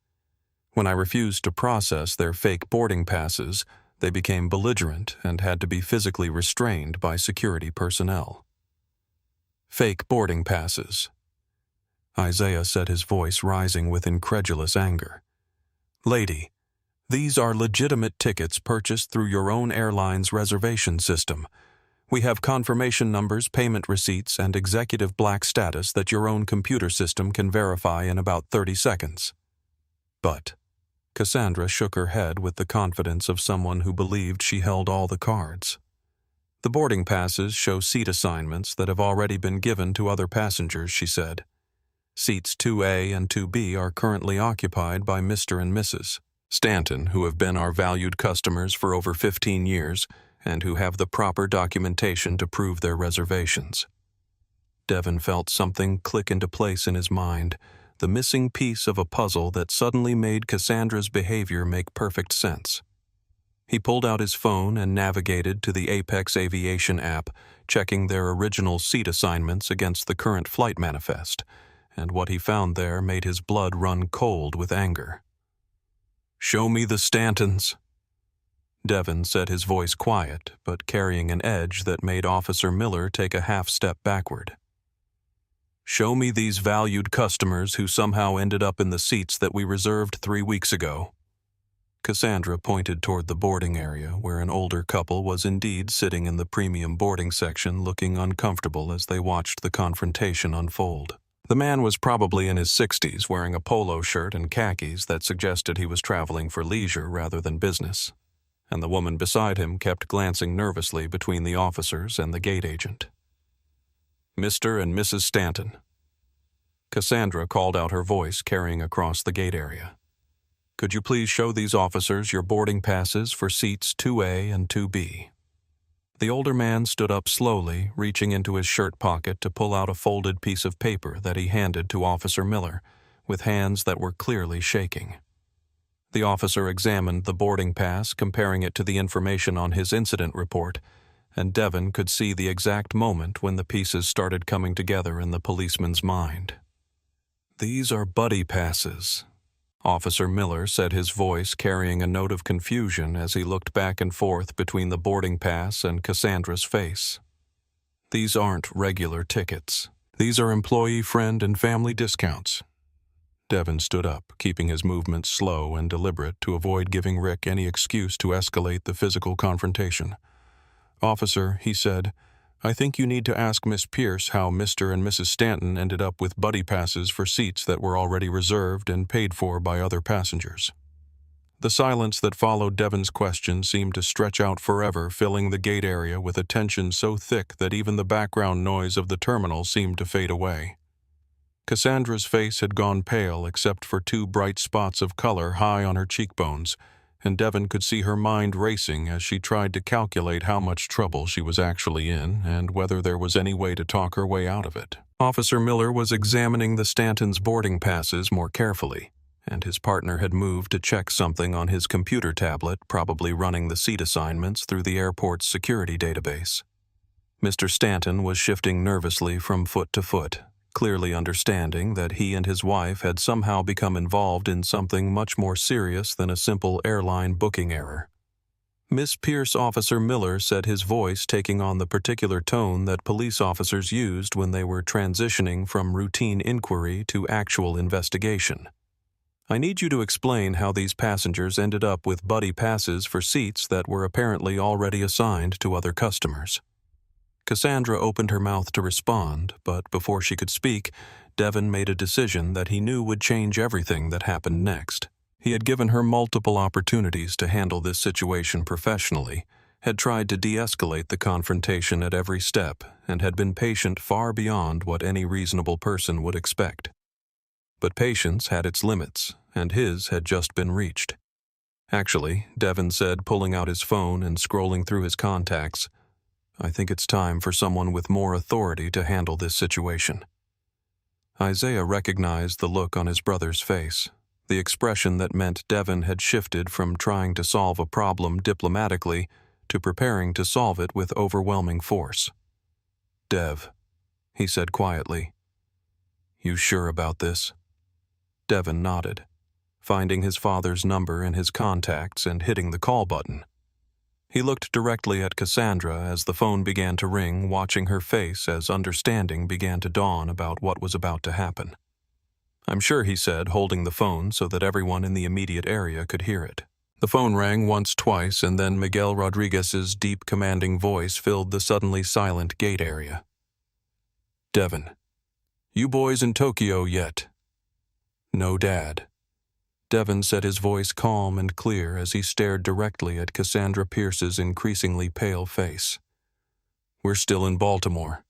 When I refused to process their fake boarding passes, they became belligerent and had to be physically restrained by security personnel. Fake boarding passes. Isaiah said, his voice rising with incredulous anger. Lady, these are legitimate tickets purchased through your own airline's reservation system. We have confirmation numbers, payment receipts, and executive black status that your own computer system can verify in about 30 seconds. But Cassandra shook her head with the confidence of someone who believed she held all the cards. The boarding passes show seat assignments that have already been given to other passengers, she said. Seats 2A and 2B are currently occupied by Mr. and Mrs. Stanton, who have been our valued customers for over 15 years and who have the proper documentation to prove their reservations. Devin felt something click into place in his mind, the missing piece of a puzzle that suddenly made Cassandra's behavior make perfect sense. He pulled out his phone and navigated to the Apex Aviation app, checking their original seat assignments against the current flight manifest, and what he found there made his blood run cold with anger. "Show me the Stantons." Devin said, his voice quiet, but carrying an edge that made Officer Miller take a half-step backward. "Show me these valued customers who somehow ended up in the seats that we reserved 3 weeks ago." Cassandra pointed toward the boarding area, where an older couple was indeed sitting in the premium boarding section, looking uncomfortable as they watched the confrontation unfold. The man was probably in his 60s, wearing a polo shirt and khakis that suggested he was traveling for leisure rather than business, and the woman beside him kept glancing nervously between the officers and the gate agent. "Mr. and Mrs. Stanton." Cassandra called out, her voice carrying across the gate area. "Could you please show these officers your boarding passes for seats 2A and 2B?" The older man stood up slowly, reaching into his shirt pocket to pull out a folded piece of paper that he handed to Officer Miller, with hands that were clearly shaking. The officer examined the boarding pass, comparing it to the information on his incident report, and Devin could see the exact moment when the pieces started coming together in the policeman's mind. "These are buddy passes," Officer Miller said, his voice carrying a note of confusion as he looked back and forth between the boarding pass and Cassandra's face. "These aren't regular tickets. These are employee, friend, and family discounts." Devin stood up, keeping his movements slow and deliberate to avoid giving Rick any excuse to escalate the physical confrontation. "Officer," he said, "I think you need to ask Miss Pierce how Mr. and Mrs. Stanton ended up with buddy passes for seats that were already reserved and paid for by other passengers." The silence that followed Devin's question seemed to stretch out forever, filling the gate area with a tension so thick that even the background noise of the terminal seemed to fade away. Cassandra's face had gone pale except for 2 bright spots of color high on her cheekbones, and Devin could see her mind racing as she tried to calculate how much trouble she was actually in and whether there was any way to talk her way out of it. Officer Miller was examining the Stantons' boarding passes more carefully, and his partner had moved to check something on his computer tablet, probably running the seat assignments through the airport's security database. Mr. Stanton was shifting nervously from foot to foot, clearly understanding that he and his wife had somehow become involved in something much more serious than a simple airline booking error. Miss Pierce, Officer Miller said, his voice taking on the particular tone that police officers used when they were transitioning from routine inquiry to actual investigation. "I need you to explain how these passengers ended up with buddy passes for seats that were apparently already assigned to other customers." Cassandra opened her mouth to respond, but before she could speak, Devin made a decision that he knew would change everything that happened next. He had given her multiple opportunities to handle this situation professionally, had tried to de-escalate the confrontation at every step, and had been patient far beyond what any reasonable person would expect. But patience had its limits, and his had just been reached. "Actually," Devin said, pulling out his phone and scrolling through his contacts, I think it's time for someone with more authority to handle this situation." Isaiah recognized the look on his brother's face, the expression that meant Devon had shifted from trying to solve a problem diplomatically to preparing to solve it with overwhelming force. "Dev," he said quietly, "you sure about this?" Devon nodded, finding his father's number in his contacts and hitting the call button. He looked directly at Cassandra as the phone began to ring, watching her face as understanding began to dawn about what was about to happen. "I'm sure," he said, holding the phone so that everyone in the immediate area could hear it. The phone rang once, twice, and then Miguel Rodriguez's deep, commanding voice filled the suddenly silent gate area. "Devon, you boys in Tokyo yet?" "No, Dad." Devon said, his voice calm and clear as he stared directly at Cassandra Pierce's increasingly pale face. "We're still in Baltimore.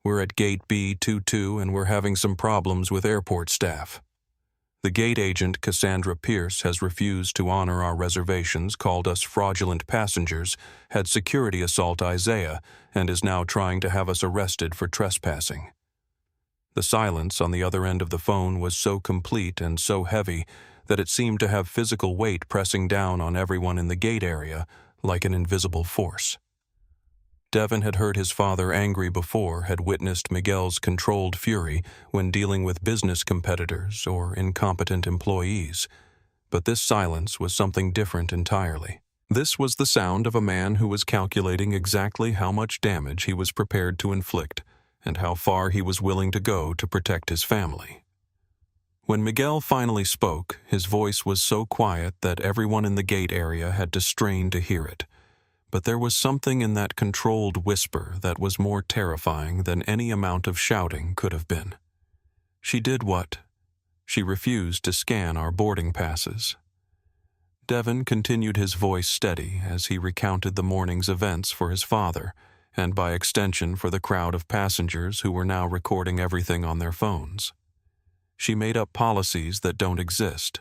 We're at Gate B22 and we're having some problems with airport staff. The gate agent, Cassandra Pierce, has refused to honor our reservations, called us fraudulent passengers, had security assault Isaiah, and is now trying to have us arrested for trespassing." The silence on the other end of the phone was so complete and so heavy that it seemed to have physical weight pressing down on everyone in the gate area like an invisible force. Devon had heard his father angry before, had witnessed Miguel's controlled fury when dealing with business competitors or incompetent employees, but this silence was something different entirely. This was the sound of a man who was calculating exactly how much damage he was prepared to inflict and how far he was willing to go to protect his family. When Miguel finally spoke, his voice was so quiet that everyone in the gate area had to strain to hear it. But there was something in that controlled whisper that was more terrifying than any amount of shouting could have been. "She did what? She refused to scan our boarding passes." Devon continued his voice steady as he recounted the morning's events for his father, and by extension for the crowd of passengers who were now recording everything on their phones. "She made up policies that don't exist,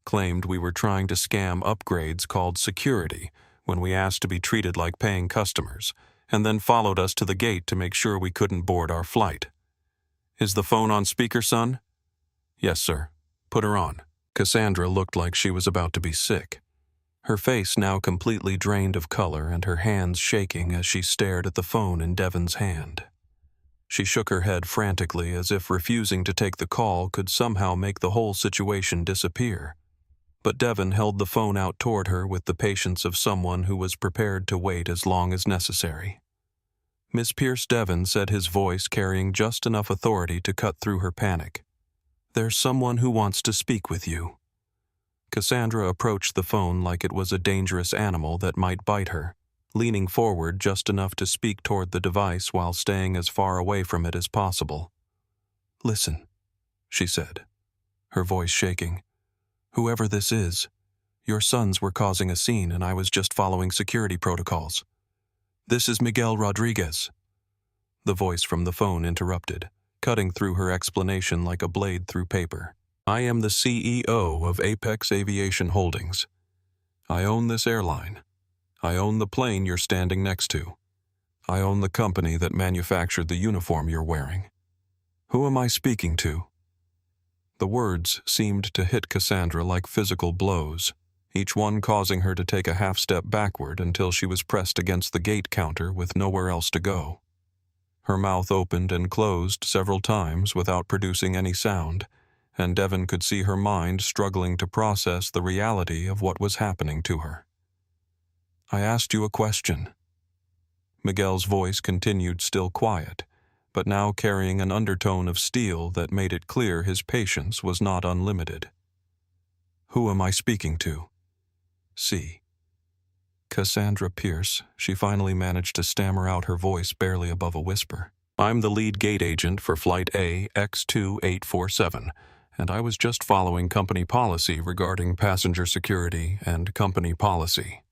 claimed we were trying to scam upgrades called security when we asked to be treated like paying customers, and then followed us to the gate to make sure we couldn't board our flight." "Is the phone on speaker, son?" "Yes, sir. Put her on." Cassandra looked like she was about to be sick, her face now completely drained of color and her hands shaking as she stared at the phone in Devon's hand. She shook her head frantically as if refusing to take the call could somehow make the whole situation disappear. But Devon held the phone out toward her with the patience of someone who was prepared to wait as long as necessary. "Miss Pierce," Devon said, his voice carrying just enough authority to cut through her panic. "There's someone who wants to speak with you." Cassandra approached the phone like it was a dangerous animal that might bite her, leaning forward just enough to speak toward the device while staying as far away from it as possible. "Listen," she said, her voice shaking. "Whoever this is, your sons were causing a scene and I was just following security protocols. This is Miguel Rodriguez." The voice from the phone interrupted, cutting through her explanation like a blade through paper. "I am the CEO of Apex Aviation Holdings. I own this airline. I own the plane you're standing next to. I own the company that manufactured the uniform you're wearing. Who am I speaking to?" The words seemed to hit Cassandra like physical blows, each one causing her to take a half-step backward until she was pressed against the gate counter with nowhere else to go. Her mouth opened and closed several times without producing any sound, and Devon could see her mind struggling to process the reality of what was happening to her. "I asked you a question." Miguel's voice continued still quiet, but now carrying an undertone of steel that made it clear his patience was not unlimited. "Who am I speaking to?" "See." "Cassandra Pierce," she finally managed to stammer out, her voice barely above a whisper. "I'm the lead gate agent for Flight AX2847, and I was just following company policy regarding passenger security and company policy."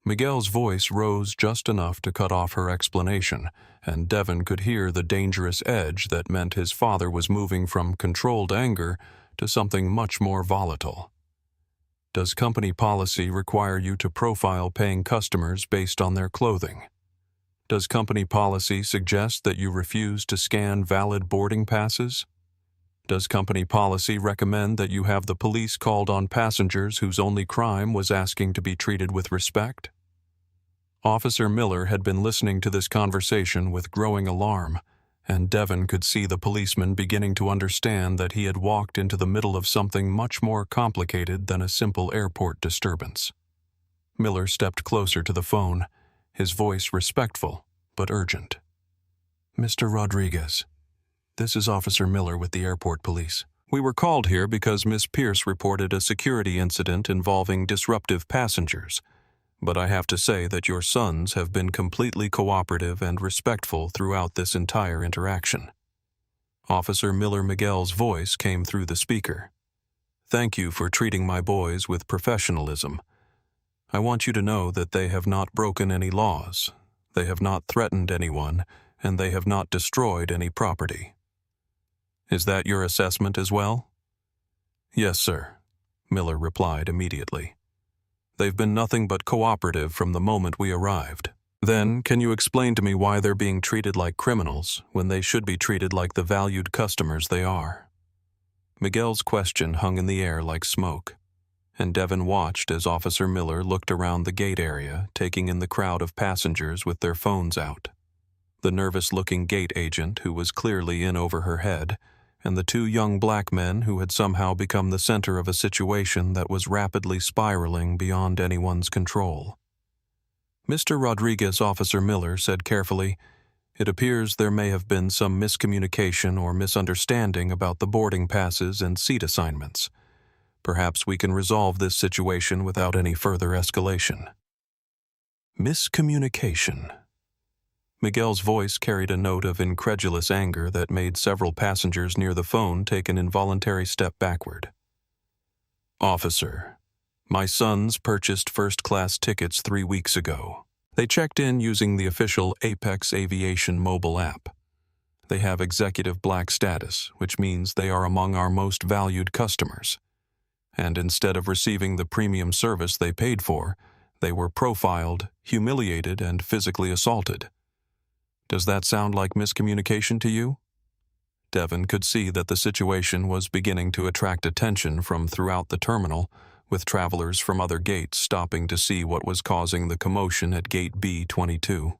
Miguel's voice rose just enough to cut off her explanation, and Devon could hear the dangerous edge that meant his father was moving from controlled anger to something much more volatile. "Does company policy require you to profile paying customers based on their clothing?" Does company policy suggest that you refuse to scan valid boarding passes? Does company policy recommend that you have the police called on passengers whose only crime was asking to be treated with respect? Officer Miller had been listening to this conversation with growing alarm, and Devon could see the policeman beginning to understand that he had walked into the middle of something much more complicated than a simple airport disturbance. Miller stepped closer to the phone, his voice respectful but urgent. "Mr. Rodriguez, this is Officer Miller with the airport police. We were called here because Miss Pierce reported a security incident involving disruptive passengers, but I have to say that your sons have been completely cooperative and respectful throughout this entire interaction." Officer Miller Miguel's voice came through the speaker. "Thank you for treating my boys with professionalism. I want you to know that they have not broken any laws, they have not threatened anyone, and they have not destroyed any property." "Is that your assessment as well?" "Yes, sir," Miller replied immediately. "They've been nothing but cooperative from the moment we arrived." "Then, can you explain to me why they're being treated like criminals when they should be treated like the valued customers they are?" Miguel's question hung in the air like smoke, and Devon watched as Officer Miller looked around the gate area, taking in the crowd of passengers with their phones out. The nervous-looking gate agent, who was clearly in over her head, and the two young black men who had somehow become the center of a situation that was rapidly spiraling beyond anyone's control. "Mr. Rodriguez," Officer Miller said carefully, "it appears there may have been some miscommunication or misunderstanding about the boarding passes and seat assignments. Perhaps we can resolve this situation without any further escalation." Miscommunication. Miguel's voice carried a note of incredulous anger that made several passengers near the phone take an involuntary step backward. "Officer, my sons purchased first-class tickets 3 weeks ago. They checked in using the official Apex Aviation mobile app. They have executive black status, which means they are among our most valued customers. And instead of receiving the premium service they paid for, they were profiled, humiliated, and physically assaulted. Does that sound like miscommunication to you?" Devon could see that the situation was beginning to attract attention from throughout the terminal, with travelers from other gates stopping to see what was causing the commotion at Gate B-22.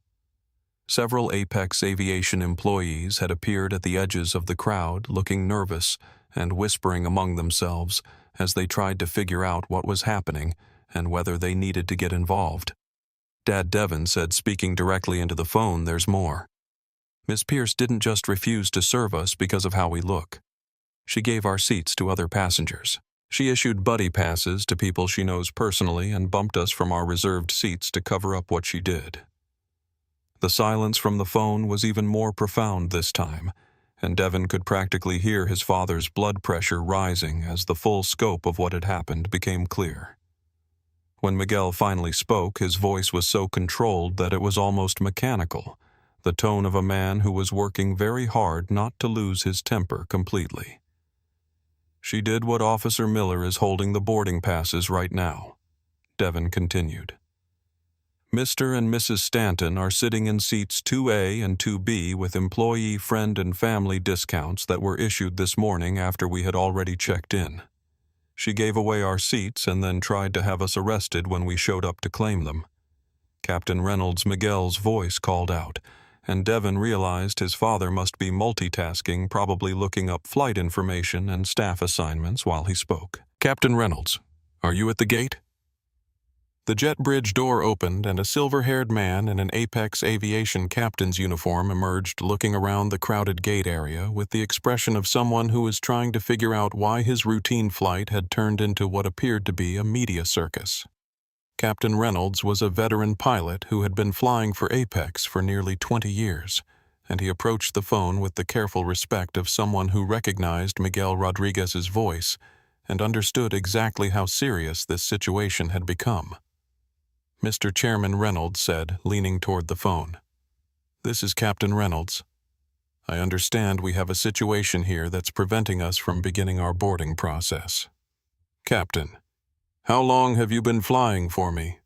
Several Apex Aviation employees had appeared at the edges of the crowd, looking nervous and whispering among themselves as they tried to figure out what was happening and whether they needed to get involved. Dad Devon said, speaking directly into the phone, "There's more. Miss Pierce didn't just refuse to serve us because of how we look. She gave our seats to other passengers. She issued buddy passes to people she knows personally and bumped us from our reserved seats to cover up what she did." The silence from the phone was even more profound this time, and Devon could practically hear his father's blood pressure rising as the full scope of what had happened became clear. When Miguel finally spoke, his voice was so controlled that it was almost mechanical, the tone of a man who was working very hard not to lose his temper completely. "She did what Officer Miller is holding the boarding passes right now," Devon continued. "Mr. and Mrs. Stanton are sitting in seats 2A and 2B with employee, friend, and family discounts that were issued this morning after we had already checked in. She gave away our seats and then tried to have us arrested when we showed up to claim them." Captain Reynolds Miguel's voice called out, and Devon realized his father must be multitasking, probably looking up flight information and staff assignments while he spoke. "Captain Reynolds, are you at the gate?" The jet bridge door opened and a silver-haired man in an Apex Aviation captain's uniform emerged, looking around the crowded gate area with the expression of someone who was trying to figure out why his routine flight had turned into what appeared to be a media circus. Captain Reynolds was a veteran pilot who had been flying for Apex for nearly 20 years, and he approached the phone with the careful respect of someone who recognized Miguel Rodriguez's voice and understood exactly how serious this situation had become. Mr. Chairman Reynolds said, leaning toward the phone, "This is Captain Reynolds. I understand we have a situation here that's preventing us from beginning our boarding process." "Captain, how long have you been flying for me?"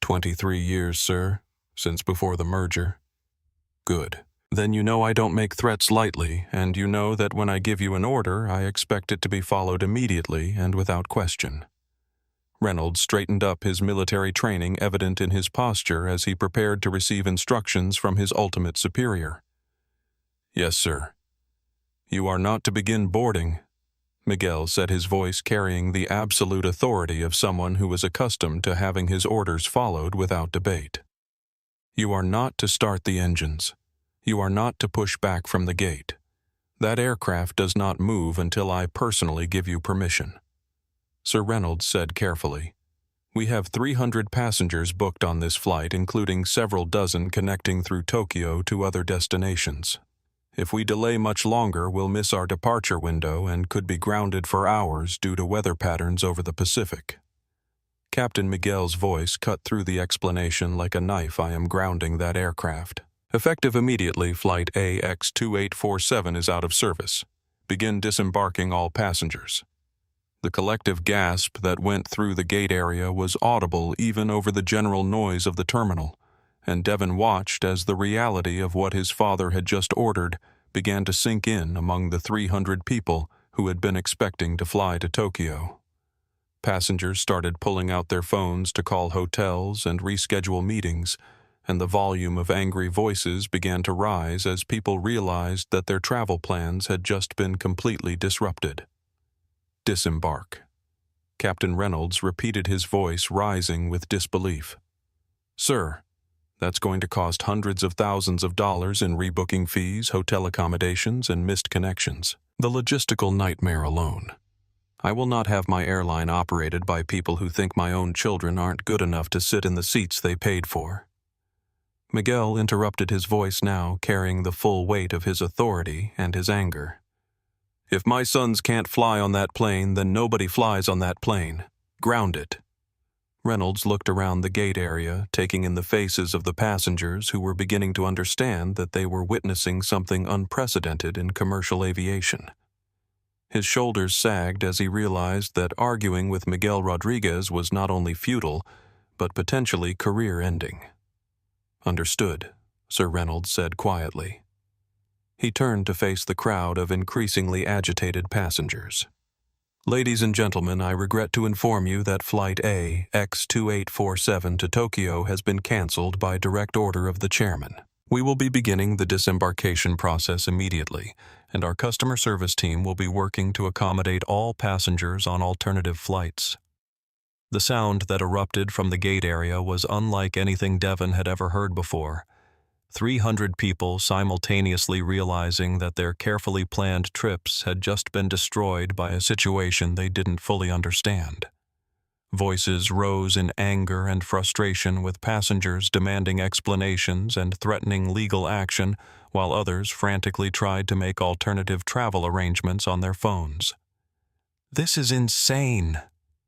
23 years, sir, since before the merger." Good. Then you know I don't make threats lightly, and you know that when I give you an order, I expect it to be followed immediately and without question. Reynolds straightened up, his military training evident in his posture as he prepared to receive instructions from his ultimate superior. Yes, sir. You are not to begin boarding, Miguel said, his voice carrying the absolute authority of someone who was accustomed to having his orders followed without debate. You are not to start the engines. You are not to push back from the gate. That aircraft does not move until I personally give you permission. Sir Reynolds said carefully, We have 300 passengers booked on this flight, including several dozen connecting through Tokyo to other destinations. If we delay much longer, we'll miss our departure window and could be grounded for hours due to weather patterns over the Pacific. Captain Miguel's voice cut through the explanation like a knife. I am grounding that aircraft. Effective immediately, Flight AX-2847 is out of service. Begin disembarking all passengers. The collective gasp that went through the gate area was audible even over the general noise of the terminal, and Devon watched as the reality of what his father had just ordered began to sink in among the 300 people who had been expecting to fly to Tokyo. Passengers started pulling out their phones to call hotels and reschedule meetings, and the volume of angry voices began to rise as people realized that their travel plans had just been completely disrupted. Disembark. Captain Reynolds repeated, his voice rising with disbelief. Sir, that's going to cost hundreds of thousands of dollars in rebooking fees, hotel accommodations, and missed connections. The logistical nightmare alone. I will not have my airline operated by people who think my own children aren't good enough to sit in the seats they paid for. Miguel interrupted, his voice now carrying the full weight of his authority and his anger. If my sons can't fly on that plane, then nobody flies on that plane. Ground it. Reynolds looked around the gate area, taking in the faces of the passengers who were beginning to understand that they were witnessing something unprecedented in commercial aviation. His shoulders sagged as he realized that arguing with Miguel Rodriguez was not only futile, but potentially career-ending. Understood, Sir Reynolds said quietly. He turned to face the crowd of increasingly agitated passengers. Ladies and gentlemen, I regret to inform you that Flight AX-2847 to Tokyo has been canceled by direct order of the chairman. We will be beginning the disembarkation process immediately, and our customer service team will be working to accommodate all passengers on alternative flights. The sound that erupted from the gate area was unlike anything Devon had ever heard before. 300 people simultaneously realizing that their carefully planned trips had just been destroyed by a situation they didn't fully understand. Voices rose in anger and frustration, with passengers demanding explanations and threatening legal action, while others frantically tried to make alternative travel arrangements on their phones. "This is insane,"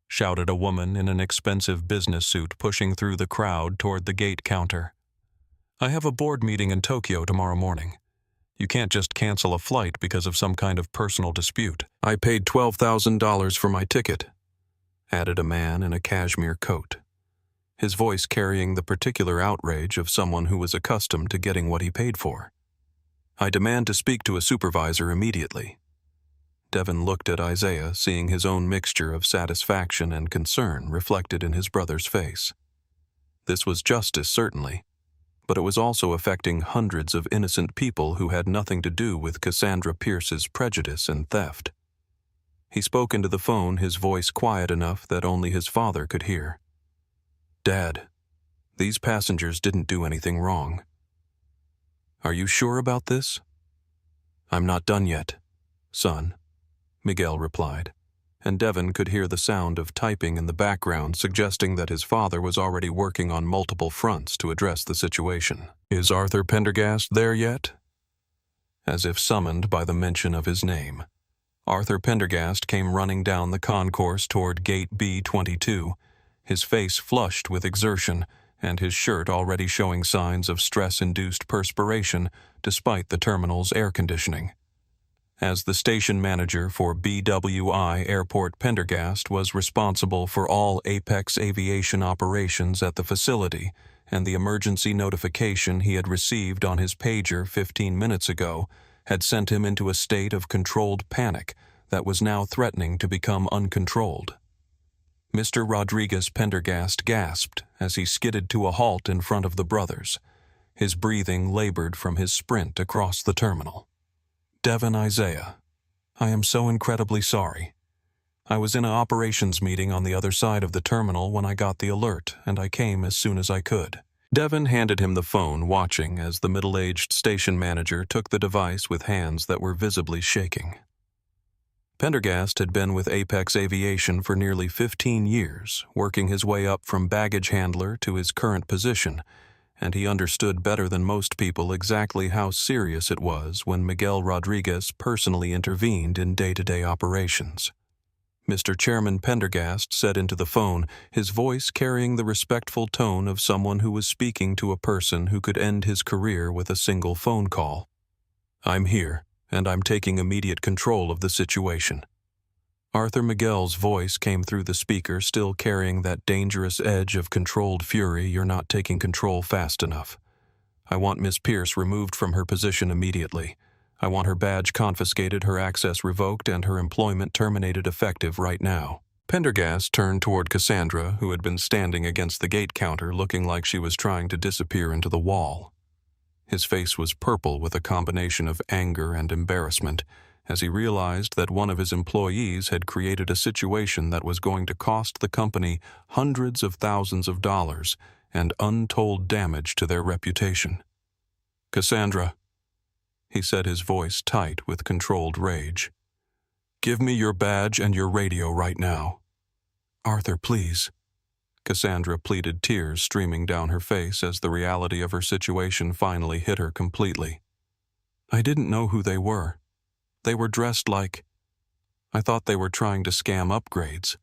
shouted a woman in an expensive business suit, pushing through the crowd toward the gate counter. "I have a board meeting in Tokyo tomorrow morning. You can't just cancel a flight because of some kind of personal dispute." "I paid $12,000 for my ticket," added a man in a cashmere coat, his voice carrying the particular outrage of someone who was accustomed to getting what he paid for. "I demand to speak to a supervisor immediately." Devon looked at Isaiah, seeing his own mixture of satisfaction and concern reflected in his brother's face. This was justice, certainly, but it was also affecting hundreds of innocent people who had nothing to do with Cassandra Pierce's prejudice and theft. He spoke into the phone, his voice quiet enough that only his father could hear. "Dad, these passengers didn't do anything wrong." "Are you sure about this?" "I'm not done yet, son," Miguel replied, and Devon could hear the sound of typing in the background, suggesting that his father was already working on multiple fronts to address the situation. "Is Arthur Pendergast there yet?" As if summoned by the mention of his name, Arthur Pendergast came running down the concourse toward Gate B-22, his face flushed with exertion and his shirt already showing signs of stress-induced perspiration despite the terminal's air conditioning. As the station manager for BWI Airport, Pendergast was responsible for all Apex aviation operations at the facility, and the emergency notification he had received on his pager 15 minutes ago had sent him into a state of controlled panic that was now threatening to become uncontrolled. Mr. Rodriguez Pendergast gasped as he skidded to a halt in front of the brothers. His breathing labored from his sprint across the terminal. "Devin Isaiah, I am so incredibly sorry. I was in an operations meeting on the other side of the terminal when I got the alert, and I came as soon as I could." Devin handed him the phone, watching as the middle-aged station manager took the device with hands that were visibly shaking. Pendergast had been with Apex Aviation for nearly 15 years, working his way up from baggage handler to his current position, and he understood better than most people exactly how serious it was when Miguel Rodriguez personally intervened in day-to-day operations. Mr. Chairman Pendergast said into the phone, his voice carrying the respectful tone of someone who was speaking to a person who could end his career with a single phone call. "I'm here, and I'm taking immediate control of the situation." Arthur Miguel's voice came through the speaker, still carrying that dangerous edge of controlled fury. "You're not taking control fast enough. I want Miss Pierce removed from her position immediately. I want her badge confiscated, her access revoked, and her employment terminated effective right now." Pendergast turned toward Cassandra, who had been standing against the gate counter looking like she was trying to disappear into the wall. His face was purple with a combination of anger and embarrassment as he realized that one of his employees had created a situation that was going to cost the company hundreds of thousands of dollars and untold damage to their reputation. "Cassandra," he said, his voice tight with controlled rage, "give me your badge and your radio right now." "Arthur, please." Cassandra pleaded, tears streaming down her face as the reality of her situation finally hit her completely. "I didn't know who they were. They were dressed like... I thought they were trying to scam upgrades.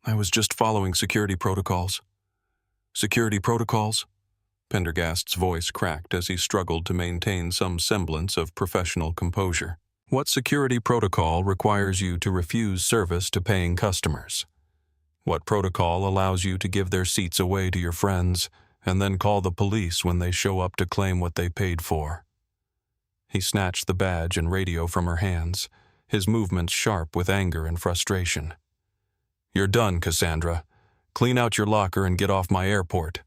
I was just following security protocols." "Security protocols?" Pendergast's voice cracked as he struggled to maintain some semblance of professional composure. "What security protocol requires you to refuse service to paying customers? What protocol allows you to give their seats away to your friends and then call the police when they show up to claim what they paid for?" He snatched the badge and radio from her hands, his movements sharp with anger and frustration. "You're done, Cassandra. Clean out your locker and get off my airport."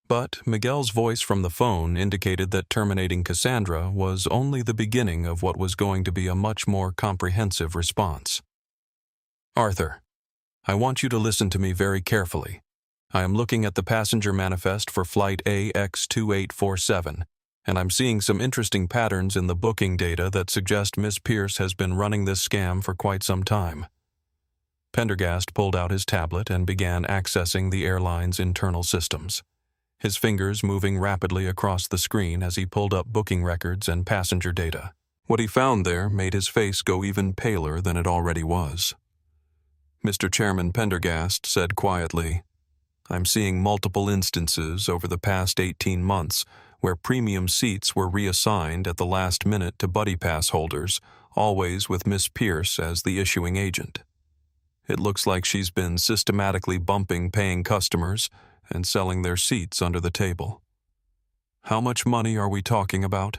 But Miguel's voice from the phone indicated that terminating Cassandra was only the beginning of what was going to be a much more comprehensive response. "Arthur, I want you to listen to me very carefully. I am looking at the passenger manifest for flight AX2847, and I'm seeing some interesting patterns in the booking data that suggest Miss Pierce has been running this scam for quite some time." Pendergast pulled out his tablet and began accessing the airline's internal systems, his fingers moving rapidly across the screen as he pulled up booking records and passenger data. What he found there made his face go even paler than it already was. Mr. Chairman Pendergast said quietly, "I'm seeing multiple instances over the past 18 months where premium seats were reassigned at the last minute to buddy pass holders, always with Miss Pierce as the issuing agent. It looks like she's been systematically bumping paying customers and selling their seats under the table. How much money are we talking about?"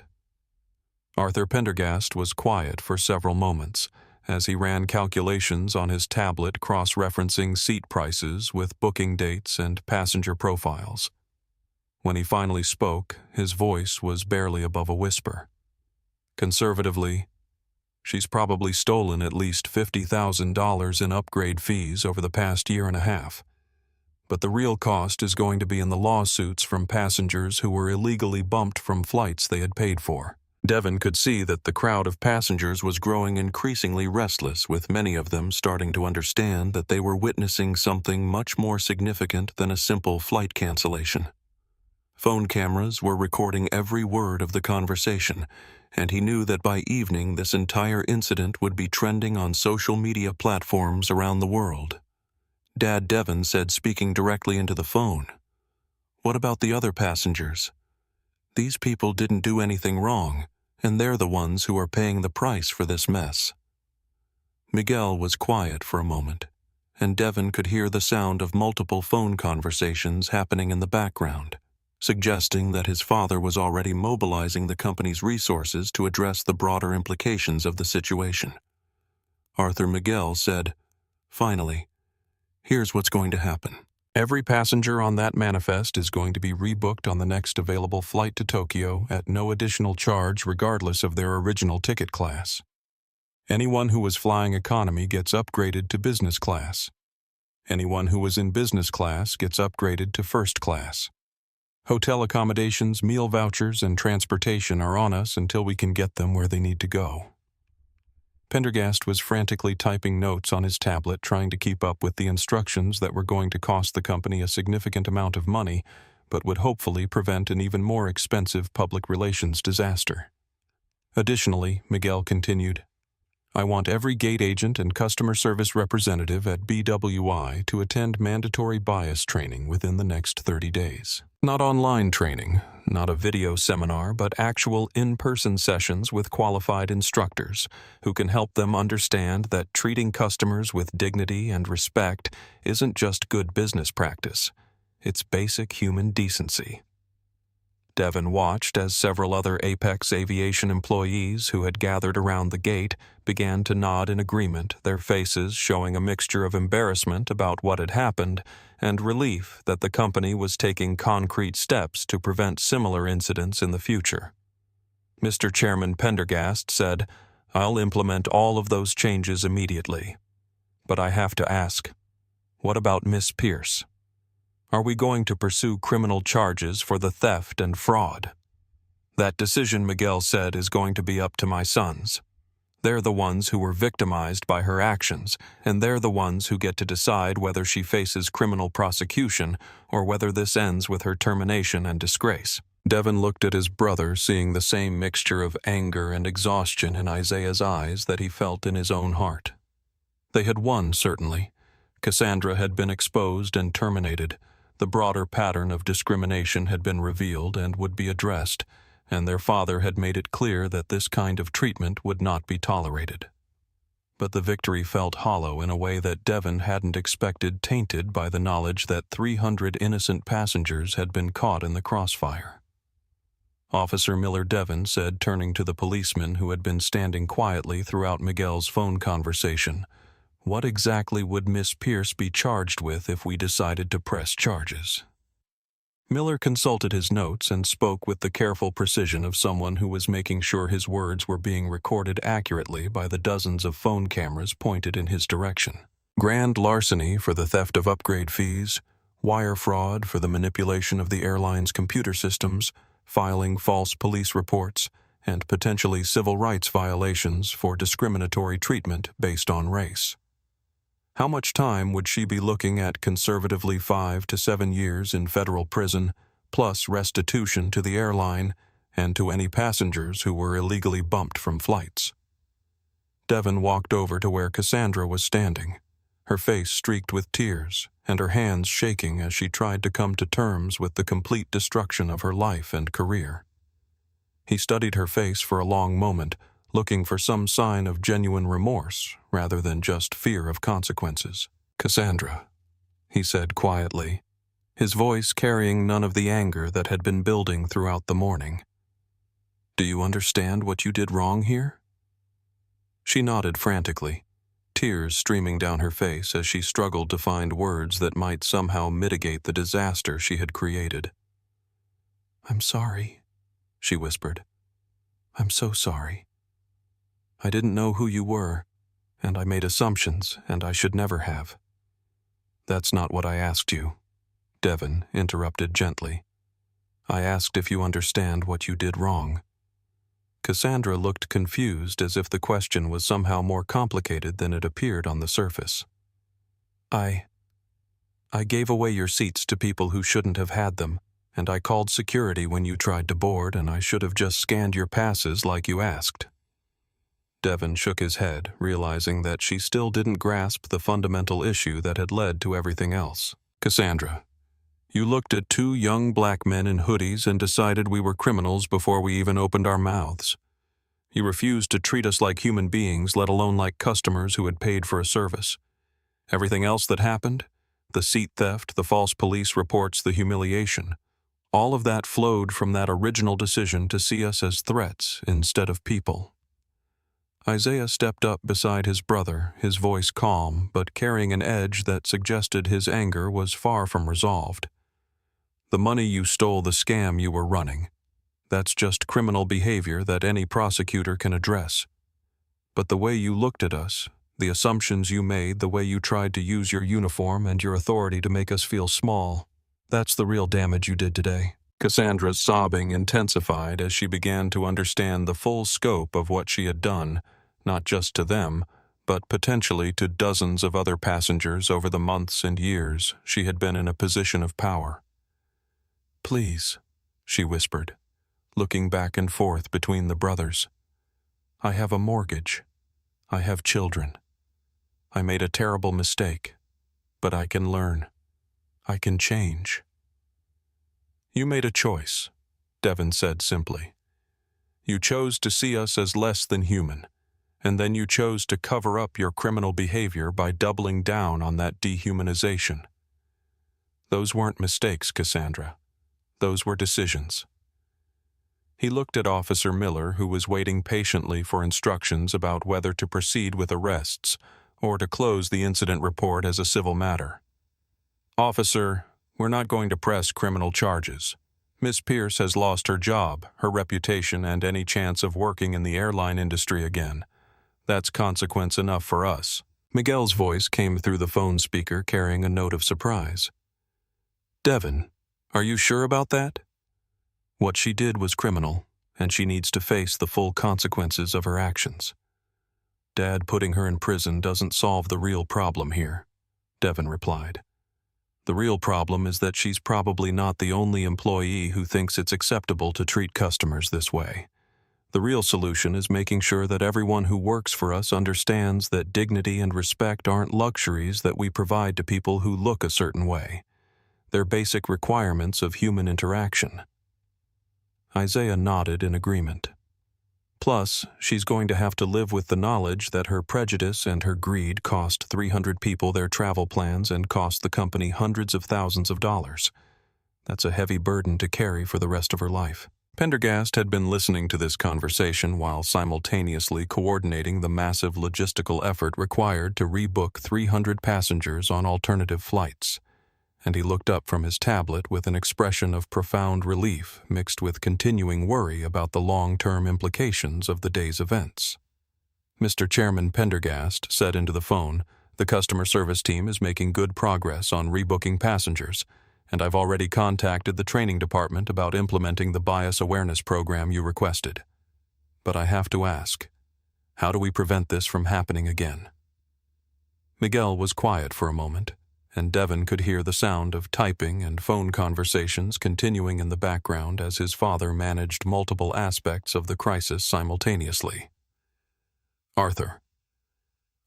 Arthur Pendergast was quiet for several moments as he ran calculations on his tablet, cross-referencing seat prices with booking dates and passenger profiles. When he finally spoke, his voice was barely above a whisper. "Conservatively, she's probably stolen at least $50,000 in upgrade fees over the past year and a half. But the real cost is going to be in the lawsuits from passengers who were illegally bumped from flights they had paid for." Devin could see that the crowd of passengers was growing increasingly restless, with many of them starting to understand that they were witnessing something much more significant than a simple flight cancellation. Phone cameras were recording every word of the conversation, and he knew that by evening this entire incident would be trending on social media platforms around the world. Dad Devin said, speaking directly into the phone, "What about the other passengers? These people didn't do anything wrong, and they're the ones who are paying the price for this mess." Miguel was quiet for a moment, and Devin could hear the sound of multiple phone conversations happening in the background, suggesting that his father was already mobilizing the company's resources to address the broader implications of the situation. Arthur Miguel said, "Finally, here's what's going to happen. Every passenger on that manifest is going to be rebooked on the next available flight to Tokyo at no additional charge regardless of their original ticket class. Anyone who was flying economy gets upgraded to business class. Anyone who was in business class gets upgraded to first class. Hotel accommodations, meal vouchers, and transportation are on us until we can get them where they need to go." Pendergast was frantically typing notes on his tablet, trying to keep up with the instructions that were going to cost the company a significant amount of money, but would hopefully prevent an even more expensive public relations disaster. Additionally, Miguel continued, "I want every gate agent and customer service representative at BWI to attend mandatory bias training within the next 30 days. Not online training, not a video seminar, but actual in-person sessions with qualified instructors who can help them understand that treating customers with dignity and respect isn't just good business practice, it's basic human decency." Devon watched as several other Apex Aviation employees who had gathered around the gate began to nod in agreement, their faces showing a mixture of embarrassment about what had happened and relief that the company was taking concrete steps to prevent similar incidents in the future. Mr. Chairman Pendergast said, "I'll implement all of those changes immediately. But I have to ask, what about Miss Pierce? Are we going to pursue criminal charges for the theft and fraud?" "That decision," Miguel said, "is going to be up to my sons. They're the ones who were victimized by her actions, and they're the ones who get to decide whether she faces criminal prosecution or whether this ends with her termination and disgrace." Devon looked at his brother, seeing the same mixture of anger and exhaustion in Isaiah's eyes that he felt in his own heart. They had won, certainly. Cassandra had been exposed and terminated. The broader pattern of discrimination had been revealed and would be addressed, and their father had made it clear that this kind of treatment would not be tolerated. But the victory felt hollow in a way that Devon hadn't expected, tainted by the knowledge that 300 innocent passengers had been caught in the crossfire. Officer Miller Devon said, turning to the policeman who had been standing quietly throughout Miguel's phone conversation, "What exactly would Miss Pierce be charged with if we decided to press charges?" Miller consulted his notes and spoke with the careful precision of someone who was making sure his words were being recorded accurately by the dozens of phone cameras pointed in his direction. Grand larceny for the theft of upgrade fees, wire fraud for the manipulation of the airline's computer systems, filing false police reports, and potentially civil rights violations for discriminatory treatment based on race. How much time would she be looking at? Conservatively 5 to 7 years in federal prison, plus restitution to the airline and to any passengers who were illegally bumped from flights. Devon walked over to where Cassandra was standing, her face streaked with tears and her hands shaking as she tried to come to terms with the complete destruction of her life and career. He studied her face for a long moment, looking for some sign of genuine remorse rather than just fear of consequences. "Cassandra," he said quietly, his voice carrying none of the anger that had been building throughout the morning. "Do you understand what you did wrong here?" She nodded frantically, tears streaming down her face as she struggled to find words that might somehow mitigate the disaster she had created. "I'm sorry," she whispered. "I'm so sorry. I didn't know who you were, and I made assumptions, and I should never have." "That's not what I asked you," Devon interrupted gently. "I asked if you understand what you did wrong." Cassandra looked confused, as if the question was somehow more complicated than it appeared on the surface. I gave away your seats to people who shouldn't have had them, and I called security when you tried to board, and I should have just scanned your passes like you asked." Devon shook his head, realizing that she still didn't grasp the fundamental issue that had led to everything else. "Cassandra, you looked at 2 young black men in hoodies and decided we were criminals before we even opened our mouths. You refused to treat us like human beings, let alone like customers who had paid for a service. Everything else that happened, the seat theft, the false police reports, the humiliation, All of that flowed from that original decision to see us as threats instead of people. Isaiah stepped up beside his brother, his voice calm, but carrying an edge that suggested his anger was far from resolved. The money you stole, the scam you were running. That's just criminal behavior that any prosecutor can address. But the way you looked at us, the assumptions you made, the way you tried to use your uniform and your authority to make us feel small, that's the real damage you did today. Cassandra's sobbing intensified as she began to understand the full scope of what she had done, not just to them, but potentially to dozens of other passengers over the months and years she had been in a position of power. "Please," she whispered, looking back and forth between the brothers. "I have a mortgage. I have children. I made a terrible mistake, but I can learn. I can change." "You made a choice," Devin said simply. "You chose to see us as less than human, and then you chose to cover up your criminal behavior by doubling down on that dehumanization. Those weren't mistakes, Cassandra. Those were decisions." He looked at Officer Miller, who was waiting patiently for instructions about whether to proceed with arrests or to close the incident report as a civil matter. "Officer, we're not going to press criminal charges. Miss Pierce has lost her job, her reputation, and any chance of working in the airline industry again. That's consequence enough for us." Miguel's voice came through the phone speaker carrying a note of surprise. "Devin, are you sure about that? What she did was criminal, and she needs to face the full consequences of her actions. Dad putting her in prison doesn't solve the real problem here," Devin replied. "The real problem is that she's probably not the only employee who thinks it's acceptable to treat customers this way. The real solution is making sure that everyone who works for us understands that dignity and respect aren't luxuries that we provide to people who look a certain way. They're basic requirements of human interaction." Isaiah nodded in agreement. "Plus, she's going to have to live with the knowledge that her prejudice and her greed cost 300 people their travel plans and cost the company hundreds of thousands of dollars. That's a heavy burden to carry for the rest of her life." Pendergast had been listening to this conversation while simultaneously coordinating the massive logistical effort required to rebook 300 passengers on alternative flights, and he looked up from his tablet with an expression of profound relief mixed with continuing worry about the long-term implications of the day's events. "Mr. Chairman Pendergast said into the phone, the customer service team is making good progress on rebooking passengers, and I've already contacted the training department about implementing the bias awareness program you requested. But I have to ask, how do we prevent this from happening again?" Miguel was quiet for a moment, and Devin could hear the sound of typing and phone conversations continuing in the background as his father managed multiple aspects of the crisis simultaneously. "Arthur,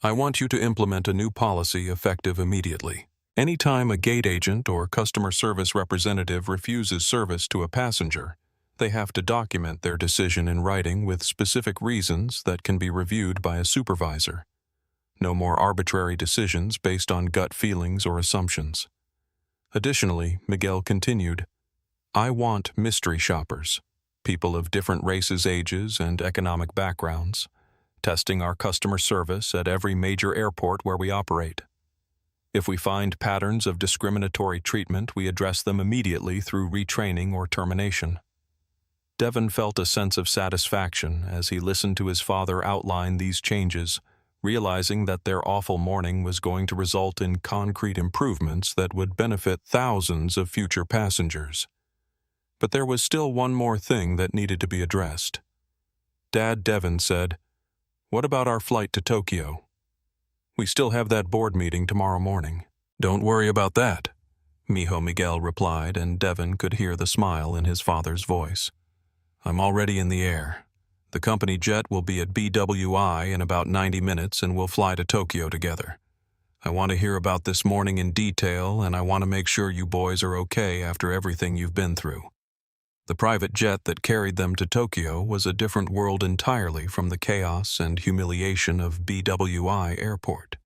I want you to implement a new policy effective immediately. Anytime a gate agent or customer service representative refuses service to a passenger, they have to document their decision in writing with specific reasons that can be reviewed by a supervisor. No more arbitrary decisions based on gut feelings or assumptions." Additionally, Miguel continued, "I want mystery shoppers, people of different races, ages, and economic backgrounds, testing our customer service at every major airport where we operate. If we find patterns of discriminatory treatment, we address them immediately through retraining or termination." Devin felt a sense of satisfaction as he listened to his father outline these changes, realizing that their awful morning was going to result in concrete improvements that would benefit thousands of future passengers. But there was still one more thing that needed to be addressed. Dad Devin said, "What about our flight to Tokyo? We still have that board meeting tomorrow morning." "Don't worry about that," Mijo Miguel replied, and Devin could hear the smile in his father's voice. "I'm already in the air. The company jet will be at BWI in about 90 minutes and we'll fly to Tokyo together. I want to hear about this morning in detail, and I want to make sure you boys are okay after everything you've been through." The private jet that carried them to Tokyo was a different world entirely from the chaos and humiliation of BWI Airport.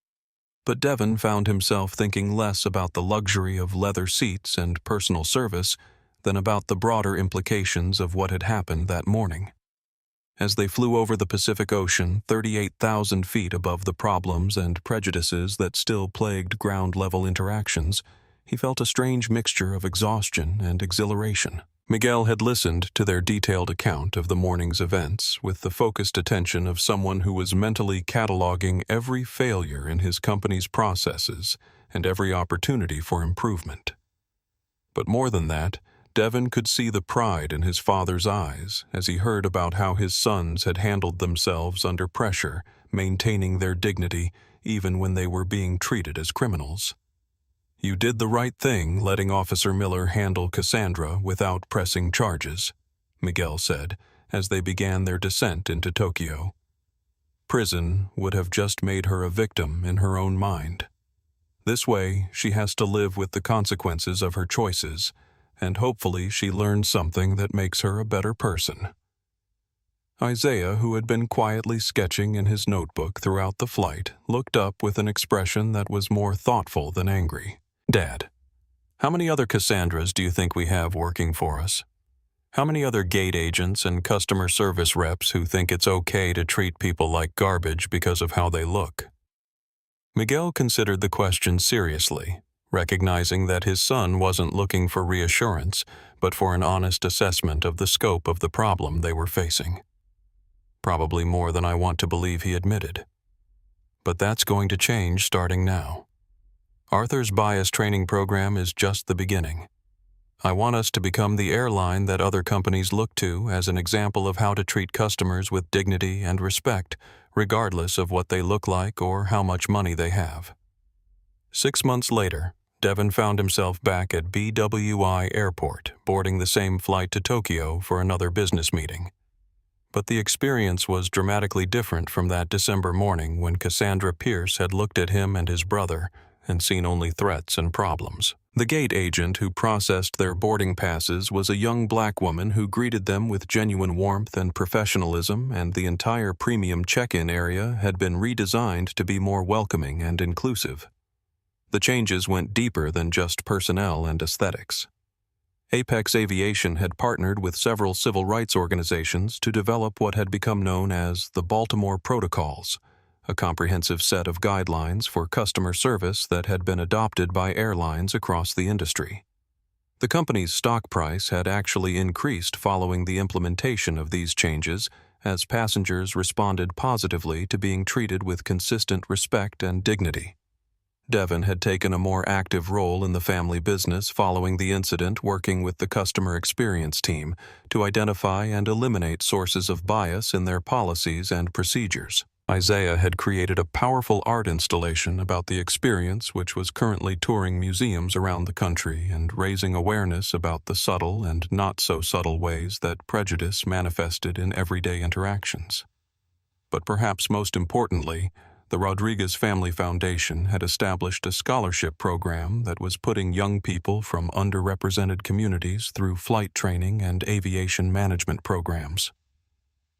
But Devin found himself thinking less about the luxury of leather seats and personal service than about the broader implications of what had happened that morning. As they flew over the Pacific Ocean, 38,000 feet above the problems and prejudices that still plagued ground-level interactions, he felt a strange mixture of exhaustion and exhilaration. Miguel had listened to their detailed account of the morning's events with the focused attention of someone who was mentally cataloging every failure in his company's processes and every opportunity for improvement. But more than that, Devon could see the pride in his father's eyes as he heard about how his sons had handled themselves under pressure, maintaining their dignity even when they were being treated as criminals. "You did the right thing letting Officer Miller handle Cassandra without pressing charges," Miguel said as they began their descent into Tokyo. "Prison would have just made her a victim in her own mind. This way, she has to live with the consequences of her choices, and hopefully she learns something that makes her a better person." Isaiah, who had been quietly sketching in his notebook throughout the flight, looked up with an expression that was more thoughtful than angry. "Dad, how many other Cassandras do you think we have working for us? How many other gate agents and customer service reps who think it's okay to treat people like garbage because of how they look?" Miguel considered the question seriously, recognizing that his son wasn't looking for reassurance, but for an honest assessment of the scope of the problem they were facing. "Probably more than I want to believe," he admitted. "But that's going to change starting now. Arthur's bias training program is just the beginning. I want us to become the airline that other companies look to as an example of how to treat customers with dignity and respect, regardless of what they look like or how much money they have." 6 months later, Devon found himself back at BWI Airport, boarding the same flight to Tokyo for another business meeting. But the experience was dramatically different from that December morning when Cassandra Pierce had looked at him and his brother and seen only threats and problems. The gate agent who processed their boarding passes was a young black woman who greeted them with genuine warmth and professionalism, and the entire premium check-in area had been redesigned to be more welcoming and inclusive. The changes went deeper than just personnel and aesthetics. Apex Aviation had partnered with several civil rights organizations to develop what had become known as the Baltimore Protocols, a comprehensive set of guidelines for customer service that had been adopted by airlines across the industry. The company's stock price had actually increased following the implementation of these changes, as passengers responded positively to being treated with consistent respect and dignity. Devon had taken a more active role in the family business following the incident, working with the customer experience team to identify and eliminate sources of bias in their policies and procedures. Isaiah had created a powerful art installation about the experience, which was currently touring museums around the country and raising awareness about the subtle and not-so-subtle ways that prejudice manifested in everyday interactions. But perhaps most importantly, the Rodriguez Family Foundation had established a scholarship program that was putting young people from underrepresented communities through flight training and aviation management programs.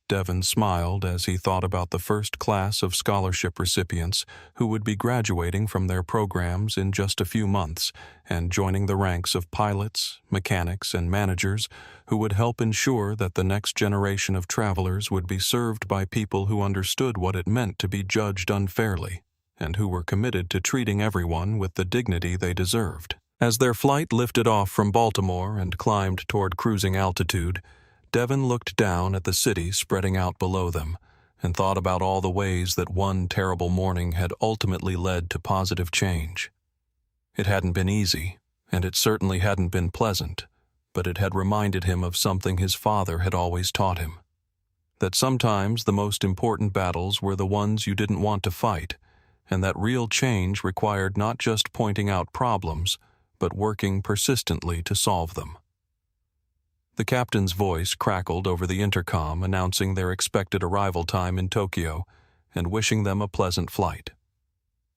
Devon smiled as he thought about the first class of scholarship recipients who would be graduating from their programs in just a few months and joining the ranks of pilots, mechanics, and managers who would help ensure that the next generation of travelers would be served by people who understood what it meant to be judged unfairly and who were committed to treating everyone with the dignity they deserved. As their flight lifted off from Baltimore and climbed toward cruising altitude, Devon looked down at the city spreading out below them and thought about all the ways that one terrible morning had ultimately led to positive change. It hadn't been easy, and it certainly hadn't been pleasant, but it had reminded him of something his father had always taught him: that sometimes the most important battles were the ones you didn't want to fight, and that real change required not just pointing out problems, but working persistently to solve them. The captain's voice crackled over the intercom, announcing their expected arrival time in Tokyo and wishing them a pleasant flight.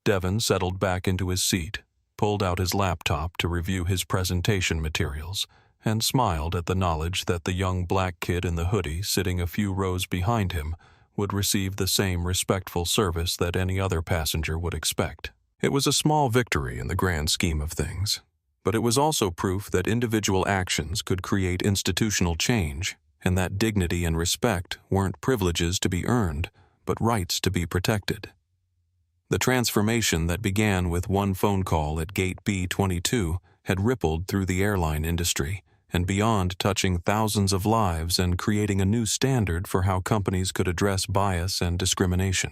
Devon settled back into his seat, pulled out his laptop to review his presentation materials, and smiled at the knowledge that the young black kid in the hoodie sitting a few rows behind him would receive the same respectful service that any other passenger would expect. It was a small victory in the grand scheme of things, But it was also proof that individual actions could create institutional change, and that dignity and respect weren't privileges to be earned, but rights to be protected. The transformation that began with one phone call at Gate B22 had rippled through the airline industry and beyond, touching thousands of lives and creating a new standard for how companies could address bias and discrimination.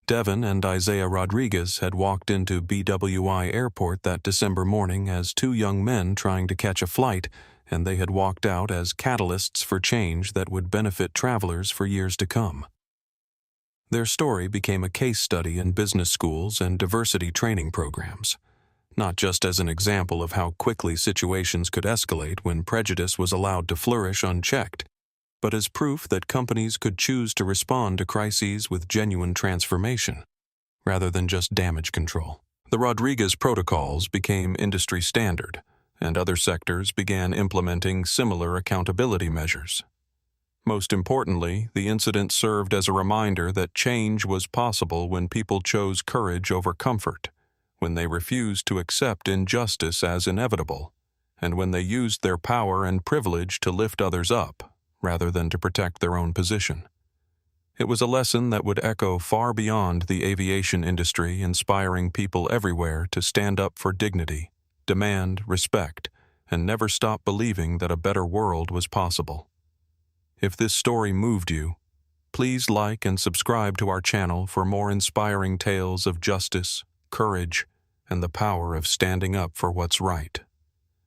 Devin and Isaiah Rodriguez had walked into BWI Airport that December morning as two young men trying to catch a flight, and they had walked out as catalysts for change that would benefit travelers for years to come. Their story became a case study in business schools and diversity training programs, not just as an example of how quickly situations could escalate when prejudice was allowed to flourish unchecked, but as proof that companies could choose to respond to crises with genuine transformation, rather than just damage control. The Rodriguez protocols became industry standard, and other sectors began implementing similar accountability measures. Most importantly, the incident served as a reminder that change was possible when people chose courage over comfort, when they refused to accept injustice as inevitable, and when they used their power and privilege to lift others up, rather than to protect their own position. It was a lesson that would echo far beyond the aviation industry, inspiring people everywhere to stand up for dignity, demand respect, and never stop believing that a better world was possible. If this story moved you, please like and subscribe to our channel for more inspiring tales of justice, courage, and the power of standing up for what's right.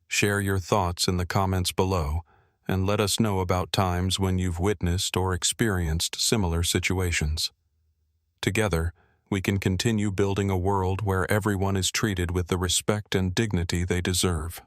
Share your thoughts in the comments below, and let us know about times when you've witnessed or experienced similar situations. Together, we can continue building a world where everyone is treated with the respect and dignity they deserve.